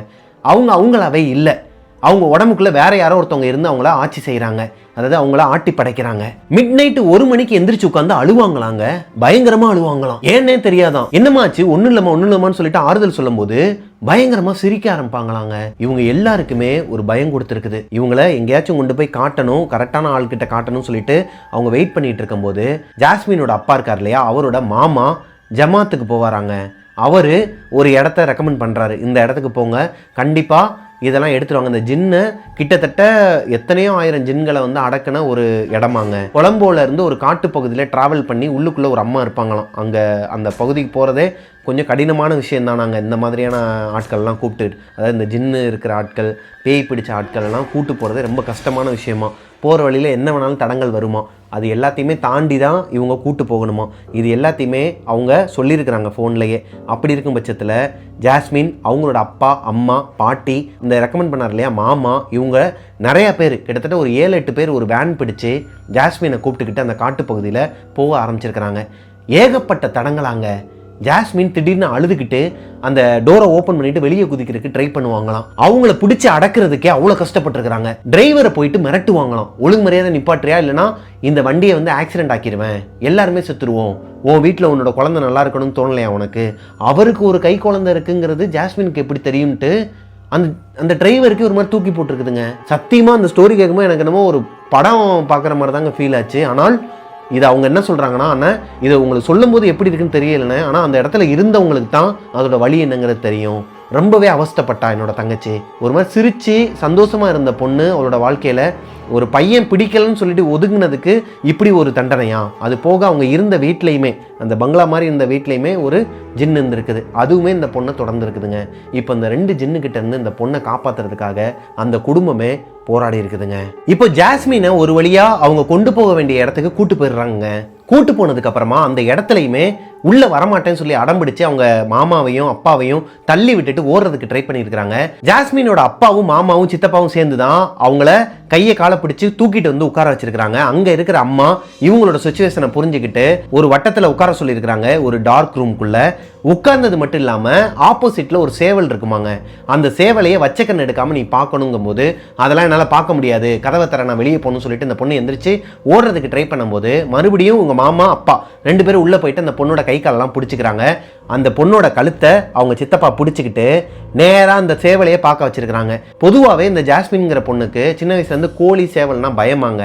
அவங்களாவே இல்லை. அவங்க உடம்புக்குள்ளே வேற யாரோ ஒருத்தவங்க இருந்து அவங்கள ஆட்சி செய்கிறாங்க. அதாவது அவங்கள ஆட்டி படைக்கிறாங்க. மிட் நைட்டு 1 மணிக்கு எந்திரிச்சு உட்காந்து அழுவாங்களாங்க. பயங்கரமா அழுவாங்களாம். ஏன்னே தெரியாதான். என்னமாச்சு, ஒன்றும் இல்லம்மான்னு சொல்லிட்டு ஆறுதல் சொல்லும் போது பயங்கரமா சிரிக்க ஆரம்பிப்பாங்களாங்க. இவங்க எல்லாருக்குமே ஒரு பயம் கொடுத்துருக்குது. இவங்கள எங்கேயாச்சும் கொண்டு போய் காட்டணும், கரெக்டான ஆள்கிட்ட காட்டணும்னு சொல்லிட்டு அவங்க வெயிட் பண்ணிட்டு இருக்கும்போது ஜாஸ்மினோட அப்பா இருக்கார் இல்லையா, அவரோட மாமா ஜமாத்துக்கு போவாராங்க. அவர் ஒரு இடத்த ரெக்கமெண்ட் பண்ணுறாரு, இந்த இடத்துக்கு போங்க, கண்டிப்பாக இதெல்லாம் எடுத்துருவாங்க. இந்த ஜின்னு கிட்டத்தட்ட எத்தனையோ ஆயிரம் ஜின்களை வந்து அடக்கின ஒரு இடமாங்க. கொலம்போல இருந்து ஒரு காட்டு பகுதியில் டிராவல் பண்ணி உள்ளுக்குள்ளே ஒரு அம்மா இருப்பாங்களாம். அங்கே அந்த பகுதிக்கு போகிறதே கொஞ்சம் கடினமான விஷயம் தான். நாங்கள் இந்த மாதிரியான ஆட்கள்லாம் கூப்பிட்டு, அதாவது இந்த ஜின்னு இருக்கிற ஆட்கள், பேய் பிடிச்ச ஆட்கள் எல்லாம் கூட்டு போகிறது ரொம்ப கஷ்டமான விஷயமா. போகிற வழியில் என்ன வேணாலும் தடங்கள் வருமா, அது எல்லாத்தையுமே தாண்டி தான் இவங்க கூட்டு போகணுமா. இது எல்லாத்தையுமே அவங்க சொல்லியிருக்கிறாங்க ஃபோன்லேயே. அப்படி இருக்கும் பட்சத்தில் ஜாஸ்மின், அவங்களோட அப்பா, அம்மா, பாட்டி, இந்த ரெக்கமெண்ட் பண்ணார் இல்லையா மாமா, இவங்க நிறையா பேர், கிட்டத்தட்ட ஒரு 7-8 பேர் ஒரு வேன் பிடிச்சி ஜாஸ்மினை கூப்பிட்டுக்கிட்டு அந்த காட்டுப்பகுதியில் போக ஆரம்பிச்சிருக்கிறாங்க. ஏகப்பட்ட தடங்களாங்க. ஜாஸ்மின் திடீர்னு அழுதுகிட்டு அந்த டோரை ஓப்பன் பண்ணிட்டு வெளியே குதிக்கிறதுக்கு ட்ரை பண்ணுவாங்களாம். அவங்கள பிடிச்சி அடக்கிறதுக்கே அவ்வளோ கஷ்டப்பட்டுருக்காங்க. டிரைவரை போயிட்டு மிரட்டுவாங்களாம், ஒழுங்கு மரியாதை நிப்பாட்டுறியா, இல்லைனா இந்த வண்டியை வந்து ஆக்சிடென்ட் ஆக்கிடுவேன், எல்லாருமே செத்துருவோம், உன் வீட்டில் உன்னோட குழந்தை நல்லா இருக்கணும்னு தோணலையா உனக்கு, அவருக்கு ஒரு கை குழந்தை இருக்குங்கிறது ஜாஸ்மினுக்கு எப்படி தெரியும்ட்டு அந்த டிரைவருக்கு ஒரு மாதிரி தூக்கி போட்டுருக்குதுங்க. சத்தியமாக அந்த ஸ்டோரி கேட்கும்போது எனக்கு என்னமோ ஒரு படம் பார்க்குற மாதிரி தாங்க ஃபீல் ஆச்சு. ஆனால் இது அவங்க என்ன சொல்கிறாங்கன்னா, அண்ணன் இதை உங்களுக்கு சொல்லும் போது எப்படி இருக்குன்னு தெரியலண்ணே, ஆனால் அந்த இடத்துல இருந்தவங்களுக்கு தான் அதோட வழி என்னங்கிறது தெரியும். ரொம்பவே அவஸ்தைப்பட்டா என்னோட தங்கச்சி. ஒரு மாதிரி சிரித்து சந்தோஷமாக இருந்த பொண்ணு அவளோட வாழ்க்கையில் ஒரு பையன் பிடிக்கலன்னு சொல்லிட்டு ஒதுங்கினதுக்கு இப்படி ஒரு தண்டனையா. அது போக அவங்க இருந்த வீட்லேயுமே, அந்த பங்களா மாதிரி இருந்த வீட்லேயுமே ஒரு ஜின்னு இருந்திருக்குது. அதுவுமே இந்த பொண்ணை தொடர்ந்து இருக்குதுங்க. இப்போ இந்த 2 ஜின்னுக்கிட்ட இருந்து இந்த பொண்ணை காப்பாற்றுறதுக்காக அந்த குடும்பமே போராடி இருக்குதுங்க. இப்போ ஜாஸ்மினை ஒரு வழியாக அவங்க கொண்டு போக வேண்டிய இடத்துக்கு கூட்டு போயிடுறாங்க. கூட்டு போனதுக்கு அப்புறமா அந்த இடத்துலையுமே உள்ள வரமாட்டேன்னு சொல்லி அடம்பிடிச்சு அவங்க மாமாவையும் அப்பாவையும் தள்ளி விட்டுட்டு ஓடுறதுக்கு ட்ரை பண்ணியிருக்கிறாங்க. ஜாஸ்மினோட அப்பாவும் மாமாவும் சித்தப்பாவும் சேர்ந்து தான் அவங்கள கையை காலை பிடிச்சி தூக்கிட்டு வந்து உட்கார வச்சிருக்காங்க. அங்க இருக்கிற அம்மா இவங்களோட சுச்சுவேஷனை புரிஞ்சுக்கிட்டு ஒரு வட்டத்தில் உட்கார சொல்லியிருக்கிறாங்க. ஒரு டார்க் ரூம்குள்ள உட்கார்ந்தது மட்டும் இல்லாம ஆப்போசிட்ல ஒரு சேவல் இருக்குமாங்க. அந்த சேவலையை வச்சக்கண்ணு எடுக்காம நீ பார்க்கணுங்கும் போது அதெல்லாம் என்னால் பார்க்க முடியாது, கதவை தர நான் வெளியே போகணும்னு சொல்லிட்டு இந்த பொண்ணு எந்திரிச்சு ஓடுறதுக்கு ட்ரை பண்ணும்போது மறுபடியும் உங்க மாமா அப்பா 2 பேரும் உள்ள போயிட்டு அந்த பொண்ணோட கை காலெல்லாம் பிடிச்சிக்கிறாங்க. அந்த பொண்ணோட கழுத்தை அவங்க சித்தப்பா பிடிச்சிக்கிட்டு நேராக அந்த சேவலையை பார்க்க வச்சிருக்கிறாங்க. பொதுவாகவே இந்த ஜாஸ்மின்ங்கிற பொண்ணுக்கு சின்ன வயசுலேருந்து கோழி சேவல்னா பயமாங்க.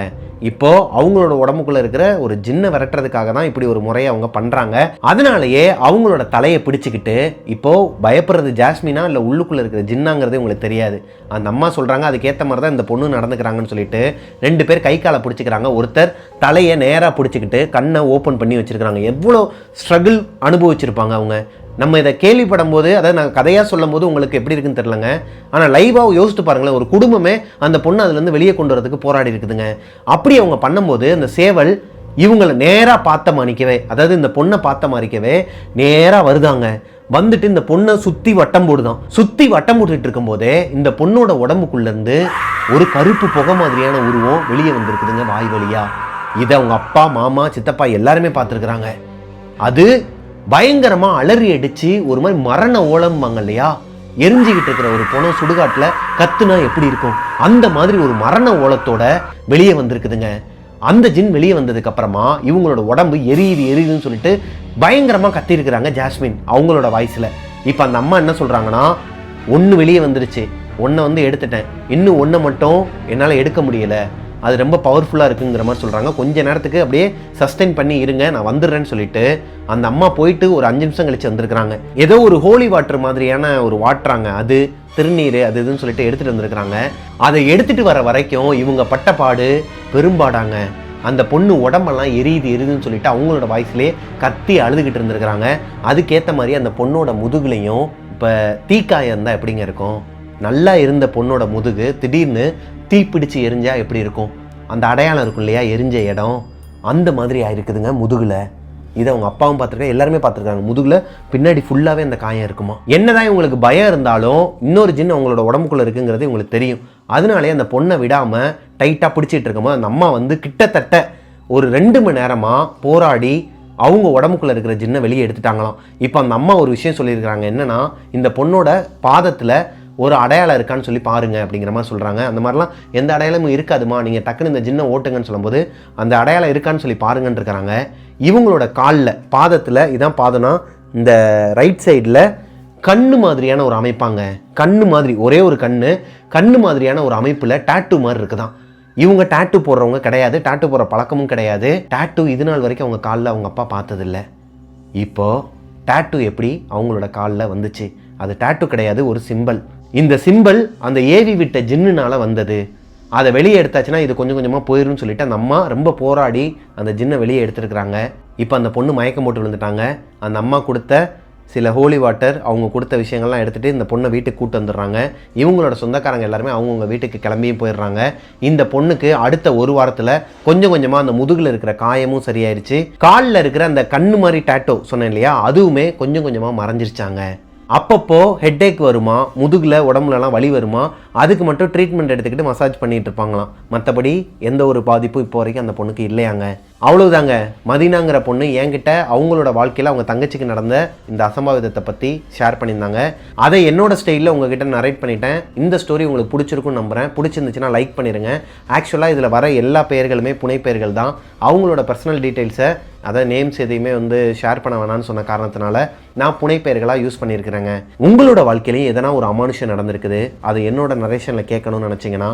இப்போ அவங்களோட உடம்புக்குள்ள இருக்கிற ஒரு ஜின்னை விரட்டுறதுக்காக தான் இப்படி ஒரு முறையை அவங்க பண்றாங்க. அதனாலேயே அவங்களோட தலையை பிடிச்சிக்கிட்டு இப்போ பயப்படுறது ஜாஸ்மினா இல்லை உள்ளுக்குள்ள இருக்கிற ஜின்னாங்கிறது உங்களுக்கு தெரியாது. அந்த அம்மா சொல்றாங்க அதுக்கேற்ற மாதிரி தான் இந்த பொண்ணு நடந்துக்கிறாங்கன்னு சொல்லிட்டு 2 பேர் கை காலை பிடிச்சிக்கிறாங்க. ஒருத்தர் தலையை நேராக பிடிச்சிக்கிட்டு கண்ணை ஓப்பன் பண்ணி வச்சிருக்கிறாங்க. எவ்வளோ ஸ்ட்ரகிள் அனுபவிச்சிருப்பாங்க அவங்க. நம்ம இதை கேள்விப்படும் போது, அதாவது நான் கதையாக சொல்லும் போது உங்களுக்கு எப்படி இருக்குன்னு தெரியலங்க, ஆனால் லைவாக யோசித்து பாருங்களேன், ஒரு குடும்பமே அந்த பொண்ணு அதுலேருந்து வெளியே கொண்டு வரதுக்கு போராடி இருக்குதுங்க. அப்படி அவங்க பண்ணும்போது அந்த சேவல் இவங்களை நேராக பார்த்த மாணிக்கவே, அதாவது இந்த பொண்ணை பார்த்த மாணிக்கவே நேராக வருதாங்க. வந்துட்டு இந்த பொண்ணை சுற்றி வட்டம் போடுதான். சுற்றி வட்டம் போட்டுட்டு இருக்கும் போதே இந்த பொண்ணோட உடம்புக்குள்ளேருந்து ஒரு கருப்பு புகை மாதிரியான உருவம் வெளியே வந்திருக்குதுங்க வாய் வழியா. இதை அவங்க அப்பா, மாமா, சித்தப்பா எல்லாருமே பார்த்துருக்குறாங்க. அது பயங்கரமாக அலறி அடித்து ஒரு மாதிரி மரண ஓலம்பாங்க இல்லையா, எரிஞ்சிக்கிட்டு இருக்கிற ஒரு பொணம் சுடுகாட்டில் கத்துனா எப்படி இருக்கும், அந்த மாதிரி ஒரு மரண ஓலத்தோட வெளியே வந்திருக்குதுங்க. அந்த ஜின் வெளியே வந்ததுக்கு அப்புறமா இவங்களோட உடம்பு எரியுதுன்னு சொல்லிட்டு பயங்கரமாக கத்திருக்கிறாங்க ஜாஸ்மின் அவங்களோட வாய்ஸில். இப்போ அந்த அம்மா என்ன சொல்கிறாங்கன்னா, ஒன்று வெளியே வந்துருச்சு, ஒன்றை வந்து எடுத்துட்டேன், இன்னும் ஒன்றை மட்டும் என்னால் எடுக்க முடியலை, அது ரொம்ப பவர்ஃபுல்லாக இருக்குங்கிற மாதிரி சொல்கிறாங்க. கொஞ்ச நேரத்துக்கு அப்படியே சஸ்டெயின் பண்ணி இருங்க, நான் வந்துடுறேன்னு சொல்லிட்டு அந்த அம்மா போயிட்டு ஒரு 5 நிமிஷம் கழிச்சு வந்திருக்கிறாங்க. ஏதோ ஒரு ஹோலி வாட்டர் மாதிரியான ஒரு வாட்டுறாங்க, அது திருநீர் அது இதுன்னு சொல்லிட்டு எடுத்துகிட்டு வந்திருக்கிறாங்க. அதை எடுத்துகிட்டு வர வரைக்கும் இவங்க பட்ட பாடு பெரும்பாடாங்க. அந்த பொண்ணு உடம்பெல்லாம் எரியுதுன்னு சொல்லிட்டு அவங்களோட வாய்ஸ்லேயே கத்தி அழுதுகிட்டு இருந்திருக்கிறாங்க. அதுக்கேற்ற மாதிரி அந்த பொண்ணோட முதுகுலையும் இப்போ தீக்காயம் இருந்தால் எப்படிங்க இருக்கும், நல்லா இருந்த பொண்ணோட முதுகு திடீர்னு தீப்பிடிச்சு எரிஞ்சா எப்படி இருக்கும், அந்த அடையாளம் இருக்கும் இல்லையா எரிஞ்ச இடம், அந்த மாதிரி ஆயிருக்குதுங்க முதுகில். இதை அவங்க அப்பாவும் பார்த்துருக்காங்க, எல்லாருமே பார்த்துருக்காங்க. முதுகில் பின்னாடி ஃபுல்லாகவே அந்த காயம் இருக்குமா. என்னதான் இவங்களுக்கு பயம் இருந்தாலும் இன்னொரு ஜின் அவங்களோட உடம்புக்குள்ளே இருக்குங்கிறது இவங்களுக்கு தெரியும். அதனாலே அந்த பொண்ணை விடாமல் டைட்டாக பிடிச்சிட்டு இருக்கும்போது அந்த அம்மா வந்து கிட்டத்தட்ட ஒரு 2 மணி நேரமாக போராடி அவங்க உடம்புக்குள்ளே இருக்கிற ஜின்னை வெளியே எடுத்துட்டாங்களாம். இப்போ அந்த அம்மா ஒரு விஷயம் சொல்லியிருக்கிறாங்க, என்னென்னா இந்த பொண்ணோட பாதத்தில் ஒரு அடையாளம் இருக்கான்னு சொல்லி பாருங்க அப்படிங்கிற மாதிரி சொல்கிறாங்க. அந்த மாதிரிலாம் எந்த அடையாளமும் இருக்காதுமா, நீங்கள் டக்குன்னு இந்த ஜின்னை ஓட்டுங்கன்னு சொல்லும்போது அந்த அடையாளம் இருக்கான்னு சொல்லி பாருங்கன்னு இருக்கிறாங்க. இவங்களோட காலில் பாதத்தில், இதான் பாதம்னா இந்த ரைட் சைடில் கண்ணு மாதிரியான ஒரு அமைப்பாங்க. கண்ணு மாதிரி, ஒரே ஒரு கண்ணு மாதிரியான ஒரு அமைப்பில் டாட்டூ மாதிரி இருக்குதான். இவங்க டாட்டூ போடுறவங்க கிடையாது, டாட்டூ போடுற பழக்கமும் கிடையாது. டாட்டூ இது நாள் வரைக்கும் அவங்க காலில் அவங்க அப்பா பார்த்ததில்ல. இப்போது டாட்டூ எப்படி அவங்களோட காலில் வந்துச்சு? அது டாட்டூ கிடையாது, ஒரு சிம்பல். இந்த சிம்பல் அந்த ஏவி விட்ட ஜின்னுனால வந்தது. அதை வெளியே எடுத்தாச்சுன்னா இது கொஞ்சம் கொஞ்சமாக போயிடும்னு சொல்லிட்டு அந்த அம்மா ரொம்ப போராடி அந்த ஜின்னை வெளியே எடுத்துருக்குறாங்க. இப்போ அந்த பொண்ணு மயக்கம் போட்டு விழுந்துட்டாங்க. அந்த அம்மா கொடுத்த சில ஹோலி வாட்டர், அவங்க கொடுத்த விஷயங்கள்லாம் எடுத்துகிட்டு இந்த பொண்ணை வீட்டுக்கு கூட்டு வந்துடுறாங்க. இவங்களோட சொந்தக்காரங்க எல்லாருமே அவங்கவுங்க வீட்டுக்கு கிளம்பியும் போயிடுறாங்க. இந்த பொண்ணுக்கு அடுத்த ஒரு வாரத்தில் கொஞ்சம் கொஞ்சமாக அந்த முதுகில் இருக்கிற காயமும் சரியாயிருச்சு. காலில் இருக்கிற அந்த கண்ணு மாதிரி டாட்டோ சொன்னேன் இல்லையா, அதுவுமே கொஞ்சம் கொஞ்சமாக மறைஞ்சிருச்சாங்க. அப்பப்போ ஹெட்டேக் வருமா, முதுகில் உடம்புலலாம் வலி வருமா, அதுக்கு மட்டும் ட்ரீட்மெண்ட் எடுத்துக்கிட்டு மசாஜ் பண்ணிகிட்டு இருப்பாங்களாம். மற்றபடி எந்த ஒரு பாதிப்பும் இப்போ வரைக்கும் அந்த பொண்ணுக்கு இல்லையாங்க. அவ்வளவுதாங்க. மதீனாங்கிற பொண்ணு என்கிட்ட அவங்களோட வாழ்க்கையில் அவங்க தங்கச்சிக்கு நடந்த இந்த அசம்பாவிதத்தை பற்றி ஷேர் பண்ணியிருந்தாங்க. அதை என்னோட ஸ்டைலில் உங்ககிட்ட நரேட் பண்ணிட்டேன். இந்த ஸ்டோரி உங்களுக்கு பிடிச்சிருக்குன்னு நம்புகிறேன். பிடிச்சிருந்துச்சுன்னா லைக் பண்ணிடுங்க. ஆக்சுவலாக இதில் வர எல்லா பெயர்களுமே புனை பெயர்கள் தான். அவங்களோட பர்சனல் டீட்டெயில்ஸை, அதை நேம்ஸ் எதையுமே வந்து ஷேர் பண்ண வேணான்னு சொன்ன காரணத்தினால நான் புனை பெயர்களாக யூஸ் பண்ணியிருக்கிறேங்க. உங்களோட வாழ்க்கையிலையும் எதனா ஒரு அமானுஷம் நடந்திருக்குது, அது என்னோட நரேஷனில் கேட்கணும்னு நினச்சிங்கன்னா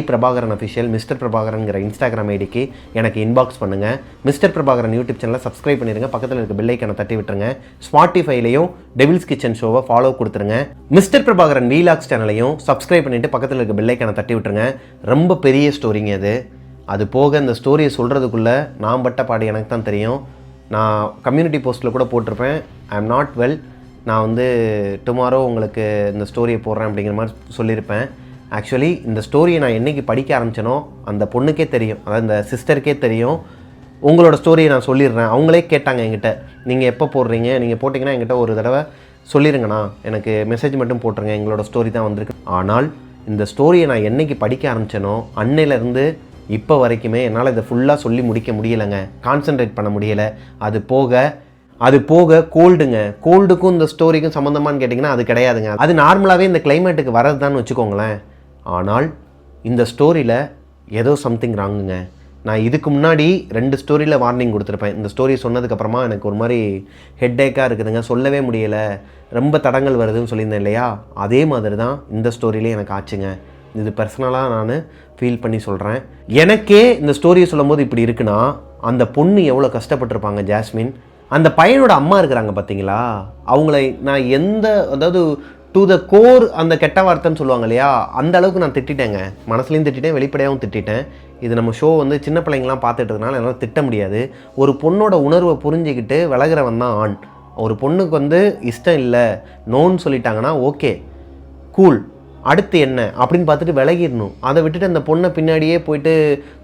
பிரபாகரன் அஃபிஷியல் மிஸ்டர் பிரபாகரன்கிற இன்ஸ்டாகிராம் ஐடிக்கு எனக்கு இன்பாக்ஸ் பண்ணுங்கள். மிஸ்டர் பிரபாகரன் யூடியூப் சேனலை சப்ஸ்கிரைப் பண்ணிடுங்க. பக்கத்தில் இருக்க பெல் ஐக்கானை தட்டி விட்டுருங்க. ஸ்பாட்டிஃபைலையும் டெவில்ஸ் கிச்சன் ஷோவை ஃபாலோ கொடுத்துருங்க. மிஸ்டர் பிரபாகரன் வீலாக்ஸ் சேனலையும் சப்ஸ்கிரைப் பண்ணிவிட்டு பக்கத்தில் இருக்க பெல் ஐக்கானை தட்டி விட்டுருங்க. ரொம்ப பெரிய ஸ்டோரிங்க அது. அது போக இந்த ஸ்டோரியை சொல்கிறதுக்குள்ளே நான் பட்ட பாடு எனக்கு தான் தெரியும். நான் கம்யூனிட்டி போஸ்ட்டில் கூட போட்டிருப்பேன், ஐ எம் நாட் வெல், நான் வந்து டுமாரோ உங்களுக்கு இந்த ஸ்டோரியை போடுறேன் அப்படிங்கிற மாதிரி சொல்லியிருப்பேன். ஆக்சுவலி இந்த ஸ்டோரியை நான் என்றைக்கு படிக்க ஆரம்பித்தனோ அந்த பொண்ணுக்கே தெரியும், அதாவது இந்த சிஸ்டருக்கே தெரியும். உங்களோட ஸ்டோரியை நான் சொல்லிடுறேன். அவங்களே கேட்டாங்க என்கிட்ட, நீங்கள் எப்போ போடுறீங்க, நீங்கள் போட்டிங்கன்னா என்கிட்ட ஒரு தடவை சொல்லிடுங்கண்ணா, எனக்கு மெசேஜ் மட்டும் போட்டுருங்க, எங்களோட ஸ்டோரி தான் வந்திருக்கு. ஆனால் இந்த ஸ்டோரியை நான் என்றைக்கு படிக்க ஆரம்பித்தனோ அன்னையிலேருந்து இப்போ வரைக்குமே என்னால் இதை ஃபுல்லாக சொல்லி முடிக்க முடியலைங்க, கான்சென்ட்ரேட் பண்ண முடியலை. அது போக கோல்டுக்கும் இந்த ஸ்டோரிக்கும் சம்மந்தமானு கேட்டிங்கன்னா அது கிடையாதுங்க. அது நார்மலாகவே இந்த கிளைமேட்டுக்கு வரது தான் வச்சுக்கோங்களேன். ஆனால் இந்த ஸ்டோரியில் ஏதோ சம்திங் ராங்குங்க. நான் இதுக்கு முன்னாடி 2 ஸ்டோரியில் வார்னிங் கொடுத்துருப்பேன். இந்த ஸ்டோரி சொன்னதுக்கப்புறமா எனக்கு ஒரு மாதிரி ஹெட்டேக்காக இருக்குதுங்க, சொல்லவே முடியலை, ரொம்ப தடங்கள் வருதுன்னு சொல்லியிருந்தேன் இல்லையா, அதே மாதிரி தான் இந்த ஸ்டோரியிலே எனக்கு ஆச்சுங்க. இது பர்சனலாக நான் ஃபீல் பண்ணி சொல்கிறேன். எனக்கே இந்த ஸ்டோரியை சொல்லும் போது இப்படி இருக்குன்னா அந்த பொண்ணு எவ்வளோ கஷ்டப்பட்டிருப்பாங்க, ஜாஸ்மின். அந்த பையனோட அம்மா இருக்கிறாங்க பார்த்தீங்களா, அவங்கள நான் அதாவது டு த கோர் அந்த கெட்ட வார்த்தைன்னு சொல்லுவாங்க இல்லையா, அந்த அளவுக்கு நான் திட்டேங்க. மனசுலையும் திட்டேன், வெளிப்படையாகவும் திட்டேன். இது நம்ம ஷோ வந்து சின்ன பிள்ளைங்களாம் பார்த்துட்டதுனால என்னால் திட்ட முடியாது. ஒரு பொண்ணோட உணர்வை புரிஞ்சிக்கிட்டு விலகிறவன் தான் ஆண். ஒரு பொண்ணுக்கு வந்து இஷ்டம் இல்லை, நோன்னு சொல்லிட்டாங்கன்னா ஓகே கூல், அடுத்து என்ன அப்படின்னு பார்த்துட்டு விலகிடணும். அதை விட்டுட்டு அந்த பொண்ணை பின்னாடியே போயிட்டு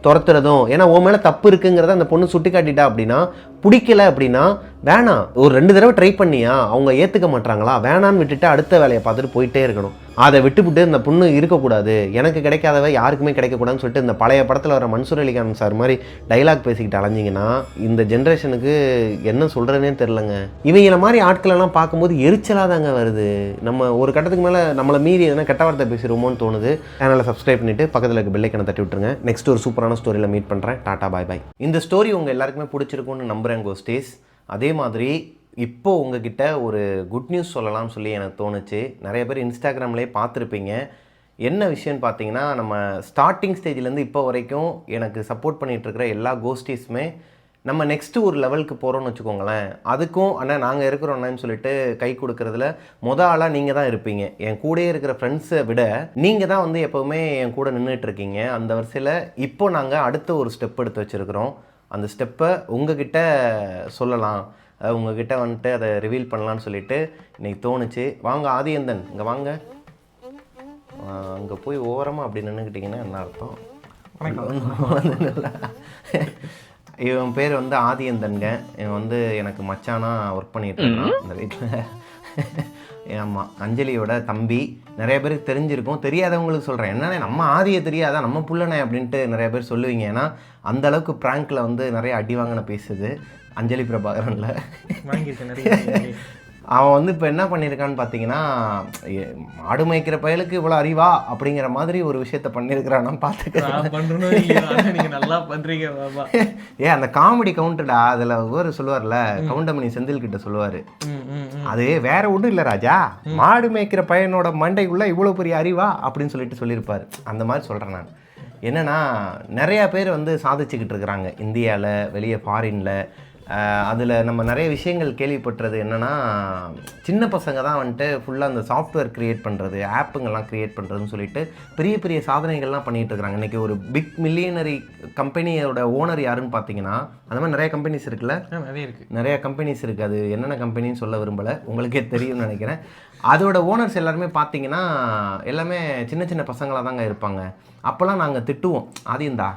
துரத்துறதும், ஏன்னா உன் மேலே தப்பு இருக்குங்கிறத அந்த பொண்ணு சுட்டி காட்டிட்டா அப்படின்னா, பிடிக்கல அப்படின்னா வேணாம், ஒரு 2 தடவை ட்ரை பண்ணியா அவங்க ஏற்றுக்க மாட்டாங்களா, வேணான்னு விட்டுட்டு அடுத்த வேலையை பார்த்துட்டு போயிட்டே இருக்கணும். அதை விட்டுவிட்டு இந்த பொண்ணு இருக்கக்கூடாது, எனக்கு கிடைக்காதவ யாருக்குமே கிடைக்கக்கூடாதுன்னு சொல்லிட்டு இந்த பழைய படத்தில் வர மன்சூர் அலிகான் சார் மாதிரி டைலாக் பேசிக்கிட்டு அலைஞ்சிங்கன்னா இந்த ஜென்ரேஷனுக்கு என்ன சொல்கிறேனே தெரிலங்க. இவங்கள மாதிரி ஆட்களெல்லாம் பார்க்கும்போது எரிச்சலாக தாங்க வருது. நம்ம ஒரு கட்டத்துக்கு மேலே நம்மளை மீறி எதனா கெட்ட வார்த்தை பேசிடுவோமோன்னு தோணுது. சேனலை சப்ஸ்கிரைப் பண்ணிவிட்டு பக்கத்தில் இருக்க பெல் ஐக்கானை தட்டி விட்டுருங்க. நெக்ஸ்ட் ஒரு சூப்பரான ஸ்டோரியில் மீட் பண்ணுறேன். டாட்டா பாய் பாய். இந்த ஸ்டோரி உங்கள் எல்லாருக்குமே பிடிச்சிருக்கும்னு நம்புகிறேன் கோஸ்டீஸ். அதே மாதிரி இப்போது உங்ககிட்ட ஒரு குட் நியூஸ் சொல்லலாம்னு சொல்லி எனக்கு தோணுச்சு. நிறைய பேர் இன்ஸ்டாகிராம்லேயே பார்த்துருப்பீங்க. என்ன விஷயம்னு பார்த்தீங்கன்னா, நம்ம ஸ்டார்டிங் ஸ்டேஜ்லேருந்து இப்போ வரைக்கும் எனக்கு சப்போர்ட் பண்ணிகிட்ருக்கிற எல்லா கோஸ்டீஸுமே நம்ம நெக்ஸ்ட்டு ஒரு லெவலுக்கு போகிறோன்னு வச்சுக்கோங்களேன். அதுக்கும் அண்ணா நாங்கள் இருக்கிறோன்னு சொல்லிட்டு கை கொடுக்குறதுல ஆளாக நீங்கள் தான் இருப்பீங்க. என் கூடயே இருக்கிற ஃப்ரெண்ட்ஸை விட நீங்கள் தான் வந்து எப்போவுமே என் கூட நின்றுட்டுருக்கீங்க. அந்த வரிசையில் இப்போ நாங்கள் அடுத்த ஒரு ஸ்டெப் எடுத்து வச்சுருக்கிறோம். அந்த ஸ்டெப்பை உங்ககிட்ட சொல்லலாம், உங்ககிட்ட வந்துட்டு அதை ரிவீல் பண்ணலான்னு சொல்லிட்டு இன்றைக்கி தோணுச்சு. வாங்க ஆதியந்தன், இங்கே வாங்க. அங்கே போய் ஓரமாக அப்படி நின்றுக்கிட்டிங்கன்னா என்ன அர்த்தம்? இவன் பேர் வந்து ஆதியந்தன்ங்க. இவன் வந்து எனக்கு மச்சானா ஒர்க் பண்ணிகிட்டு இருக்கான் இந்த வீட்டில். ஆமாம், அஞ்சலியோட தம்பி. நிறைய பேருக்கு தெரிஞ்சிருக்கும், தெரியாதவங்களுக்கு சொல்கிறேன். என்னண்ணே நம்ம ஆதியை தெரியாதா, நம்ம புள்ளனே அப்படின்ட்டு நிறைய பேர் சொல்லுவீங்க. ஏன்னா அந்த அளவுக்கு ப்ராங்கில் வந்து நிறைய அடி வாங்கின பேசுது அஞ்சலி பிரபாகரனில் வாங்கியிருக்கேன் நிறைய. அவன் வந்து இப்போ என்ன பண்ணியிருக்கான்னு பார்த்தீங்கன்னா, மாடு மேய்க்கிற பயலுக்கு இவ்வளோ அறிவா அப்படிங்கிற மாதிரி ஒரு விஷயத்த பண்ணியிருக்கிறான்னா பார்த்துக்க. நல்லா பண்ணுறீங்க பாபா. அந்த காமெடி கவுண்டடா, அதில் ஒரு சொல்லுவார்ல, கவுண்டமணி செந்தில் கிட்ட சொல்லுவார், அது வேற ஒன்றும் இல்லை ராஜா, மாடு மேய்க்கிற பையனோட மண்டைக்குள்ள இவ்வளோ பெரிய அறிவா அப்படின்னு சொல்லியிருப்பார். அந்த மாதிரி சொல்கிறேன் நான். என்னென்னா நிறையா பேர் வந்து சாதிச்சுக்கிட்டு இருக்கிறாங்க இந்தியாவில், வெளியே ஃபாரினில். அதில் நம்ம நிறைய விஷயங்கள் கேள்விப்பட்டது என்னென்னா, சின்ன பசங்க தான் வந்துட்டு ஃபுல்லாக அந்த சாஃப்ட்வேர் க்ரியேட் பண்ணுறது, ஆப்புங்கள்லாம் க்ரியேட் பண்ணுறதுன்னு சொல்லிட்டு பெரிய பெரிய சாதனைகள்லாம் பண்ணிகிட்டு இருக்கிறாங்க. இன்றைக்கி ஒரு பிக் மில்லியனரி கம்பெனியோட ஓனர் யாருன்னு பார்த்தீங்கன்னா, அந்த மாதிரி நிறைய கம்பெனிஸ் இருக்குல்ல, நிறைய கம்பெனிஸ் இருக்குது. அது என்னென்ன கம்பெனின்னு சொல்ல விரும்பலை, உங்களுக்கே தெரியும்னு நினைக்கிறேன். அதோட ஓனர்ஸ் எல்லாருமே பார்த்தீங்கன்னா எல்லாமே சின்ன சின்ன பசங்களாக தாங்க இருப்பாங்க. அப்போல்லாம் நாங்கள் திட்டுவோம், அது இந்தா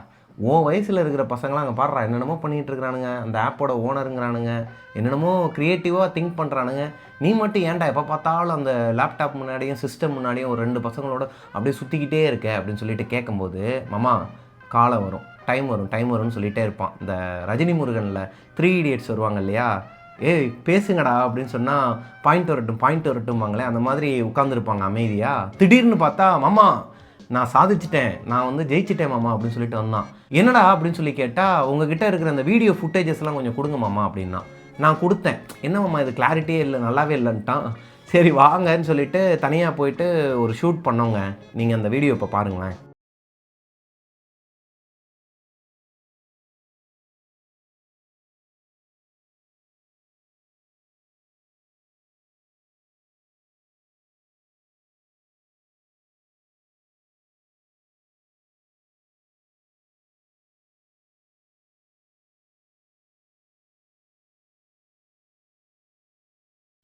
வயசில் இருக்கிற பசங்களாம் அங்கே பாடுறா என்னென்னமோ பண்ணிகிட்டு இருக்கிறானுங்க, அந்த ஆப்போட ஓனருங்கிறானுங்க, என்னென்னமோ க்ரியேட்டிவாக திங்க் பண்ணுறானுங்க, நீ மட்டும் ஏன்டா எப்போ பார்த்தாலும் அந்த லேப்டாப் முன்னாடியும் சிஸ்டம் முன்னாடியும் ஒரு 2 பசங்களோட அப்படியே சுற்றிக்கிட்டே இருக்க அப்படின்னு சொல்லிட்டு கேட்கும்போது, மாமா காலம் வரும், டைம் வரும்னு சொல்லிகிட்டே இருப்பான். இந்த ரஜினி முருகனில் 3 Idiots வருவாங்க இல்லையா, ஏய் பேசுங்கடா அப்படின்னு சொன்னால் பாயிண்ட் வரட்டும்பாங்களே, அந்த மாதிரி உட்காந்துருப்பாங்க அமைதியாக. திடீர்னு பார்த்தா, மாமா நான் சாதிச்சிட்டேன், நான் வந்து ஜெயிச்சிட்டேன் மாமா அப்படின்னு சொல்லிட்டு வந்தான். என்னடா அப்படின்னு சொல்லி கேட்டால், உங்ககிட்ட இருக்கிற அந்த வீடியோ ஃபுட்டேஜஸ்லாம் கொஞ்சம் கொடுங்க மாமா அப்படின்னா. நான் கொடுத்தேன். என்ன மாமா இது கிளாரிட்டியே இல்லை, நல்லாவே இல்லைன்ட்டான். சரி வாங்கன்னு சொல்லிட்டு தனியாக போயிட்டு ஒரு ஷூட் பண்ணோங்க. நீங்கள் அந்த வீடியோ இப்போ பாருங்களேன்.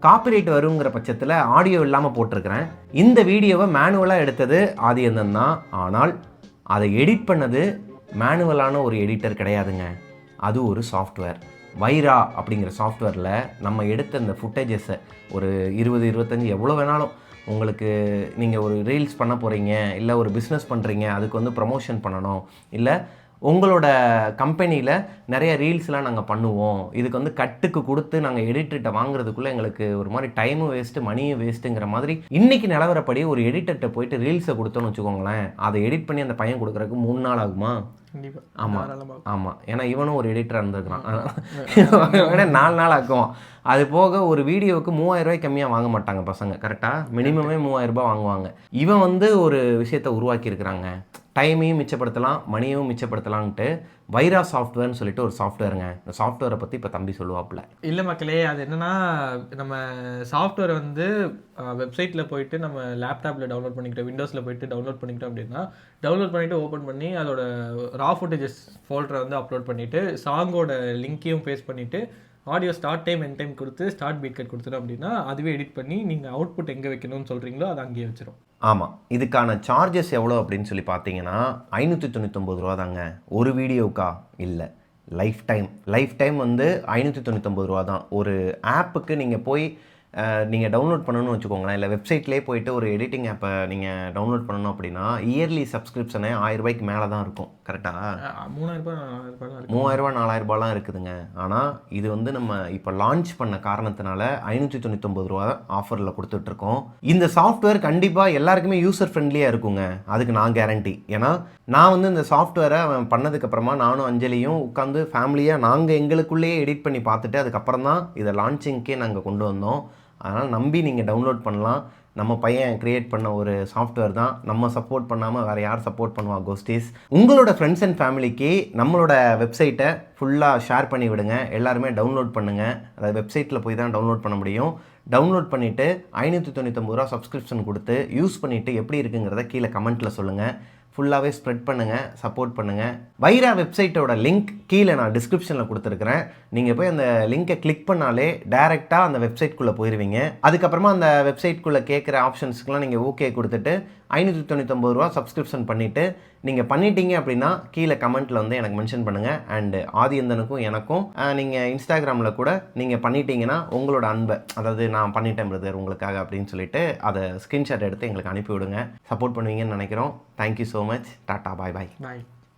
காப்பிரைட் வருங்கிற பட்சத்தில் ஆடியோ இல்லாமல் போட்டிருக்கிறேன். இந்த வீடியோவை மேனுவலாக எடுத்தது ஆதியந்தன் தான். ஆனால் அதை எடிட் பண்ணது மேனுவலான ஒரு எடிட்டர் கிடையாதுங்க, அது ஒரு சாஃப்ட்வேர். வைரா அப்படிங்கிற சாஃப்ட்வேரில் நம்ம எடுத்த இந்த ஃபுட்டேஜஸை ஒரு 20-25 எவ்வளோ வேணாலும், உங்களுக்கு நீங்கள் ஒரு ரீல்ஸ் பண்ண போகிறீங்க, இல்லை ஒரு பிஸ்னஸ் பண்ணுறீங்க, அதுக்கு வந்து ப்ரமோஷன் பண்ணணும், இல்லை உங்களோட கம்பெனியில் நிறைய ரீல்ஸ்லாம் நாங்கள் பண்ணுவோம், இதுக்கு வந்து கட்டுக்கு கொடுத்து நாங்கள் எடிட்டர்கிட்ட வாங்குறதுக்குள்ளே எங்களுக்கு ஒரு மாதிரி டைமும் வேஸ்ட்டு மணியும் வேஸ்ட்டுங்கிற மாதிரி இன்றைக்கி நிலவரப்படி ஒரு எடிட்டர்கிட்ட போயிட்டு ரீல்ஸை கொடுத்தோன்னு வச்சுக்கோங்களேன், அதை எடிட் பண்ணி அந்த பையன் கொடுக்குறதுக்கு 3 நாள் ஆகுமா? ஆமாம். ஏன்னா இவனும் ஒரு எடிட்டராக இருந்திருக்கிறான், 4 நாள் ஆக்குவான். அது போக ஒரு வீடியோவுக்கு 3000 ரூபாய் கம்மியாக வாங்க மாட்டாங்க பசங்க, கரெக்டாக மினிமமே 3000 ரூபாய் வாங்குவாங்க. இவன் வந்து ஒரு விஷயத்தை உருவாக்கியிருக்கிறாங்க, டைமையும் மிச்சப்படுத்தலாம் மணியும் மிச்சப்படுத்தலான்ட்டு. வைரா சாஃப்ட்வேர்னு சொல்லிட்டு ஒரு சாஃப்ட்வேருங்க. இந்த சாஃப்ட்வேரை பற்றி இப்போ தம்பி சொல்லுவாப்புல. இல்லை மக்களே, அது என்னென்னா, நம்ம சாஃப்ட்வேர் வந்து வெப்சைட்டில் போயிட்டு நம்ம லேப்டாப்பில் டவுன்லோட் பண்ணிக்கிட்டோம், விண்டோஸில் போயிட்டு டவுன்லோட் பண்ணிக்கிட்டோம் அப்படின்னா, டவுன்லோட் பண்ணிவிட்டு ஓப்பன் பண்ணி அதோட ரா ஃபுட்டேஜஸ் ஃபோல்டரை வந்து அப்லோட் பண்ணிவிட்டு, சாங்கோட லிங்க்கையும் பேஸ்ட் பண்ணிவிட்டு, audio start time end time கொடுத்து ஸ்டார்ட் பீட் கட் கொடுத்துட்டோம் அப்படின்னா, அதுவே எடிட் பண்ணி நீங்கள் அவுட்புட் எங்கே வைக்கணும்னு சொல்கிறீங்களோ அதை அங்கேயே வச்சிடும். ஆமாம், இதுக்கான சார்ஜஸ் எவ்வளோ அப்படின்னு சொல்லி பார்த்தீங்கன்னா 599 ரூபா தாங்க ஒரு வீடியோக்கா. இல்லை, லைஃப் டைம் வந்து 599 ரூபா தான். ஒரு ஆப்புக்கு நீங்கள் போய் நீங்கள் டவுன்லோட் பண்ணணும்னு வச்சுக்கோங்களேன், இல்லை வெப்சைட்லேயே போயிட்டு ஒரு எடிட்டிங் ஆப்பை நீங்கள் டவுன்லோட் பண்ணணும் அப்படின்னா இயர்லி சப்ஸ்கிரிப்ஷனே 1000 ரூபாய்க்கு மேலே தான் இருக்கும். கரெக்டாக 3000 4000 இருக்குதுங்க. ஆனால் இது வந்து நம்ம இப்போ லான்ச் பண்ண காரணத்தினால 599 ரூபா ஆஃபரில் கொடுத்துட்ருக்கோம். இந்த சாஃப்ட்வேர் கண்டிப்பாக எல்லாருக்குமே யூசர் ஃப்ரெண்ட்லியாக இருக்குங்க, அதுக்கு நான் கேரண்டி. ஏன்னா நான் வந்து இந்த சாஃப்ட்வேரை பண்ணதுக்கப்புறமா நானும் அஞ்சலியும் உட்காந்து ஃபேமிலியாக நாங்கள் எங்களுக்குள்ளேயே எடிட் பண்ணி பார்த்துட்டு அதுக்கப்புறம் தான் இதை லான்ச்சிங்க்கே நாங்கள் கொண்டு வந்தோம். அதனால் நம்பி நீங்கள் டவுன்லோட் பண்ணலாம். நம்ம பையன் க்ரியேட் பண்ண ஒரு சாஃப்ட்வேர் தான், நம்ம சப்போர்ட் பண்ணாமல் வேறு யார் சப்போர்ட் பண்ணுவா கோஸ்டீஸ். உங்களோட ஃப்ரெண்ட்ஸ் அண்ட் ஃபேமிலிக்கு நம்மளோட வெப்சைட்டை ஃபுல்லாக ஷேர் பண்ணி விடுங்க. எல்லாருமே டவுன்லோட் பண்ணுங்கள். அதாவது வெப்சைட்டில் போய் தான் டவுன்லோட் பண்ண முடியும். டவுன்லோட் பண்ணிவிட்டு 599 ரூபா சப்ஸ்கிரிப்ஷன் கொடுத்து யூஸ் பண்ணிவிட்டு எப்படி இருக்குங்கிறத கீழே கமெண்ட்டில் சொல்லுங்கள். ஃபுல்லாகவே ஸ்ப்ரெட் பண்ணுங்கள், சப்போர்ட் பண்ணுங்கள். வைரா வெப்சைட்டோட லிங்க் கீழே நான் டிஸ்கிரிப்ஷனில் கொடுத்துருக்குறேன். நீங்கள் போய் அந்த லிங்கை கிளிக் பண்ணாலே டேரெக்டாக அந்த வெப்சைட்குள்ளே போயிடுவீங்க. அதுக்கப்புறமா அந்த வெப்சைட்குள்ளே கேட்குற ஆப்ஷன்ஸ்க்குலாம் நீங்கள் ஓகே கொடுத்துட்டு 599 ரூபா சப்ஸ்கிரிப்ஷன் பண்ணிவிட்டு நீங்கள் பண்ணிட்டீங்க அப்படின்னா கீழே கமெண்ட்டில் வந்து எனக்கு மென்ஷன் பண்ணுங்கள். அண்டு ஆதியந்தனுக்கும் எனக்கும் நீங்கள் இன்ஸ்டாகிராமில் கூட நீங்கள் பண்ணிட்டீங்கன்னா உங்களோட அன்பை, அதாவது நான் பண்ணிட்டேன் பிரதர் உங்களுக்காக அப்படின்னு சொல்லிட்டு அதை ஸ்க்ரீன்ஷாட் எடுத்து எங்களுக்கு அனுப்பி விடுங்க. சப்போர்ட் பண்ணுவீங்கன்னு நினைக்கிறோம். Thank you so much. டாட்டா, பாய் பாய். பாய்.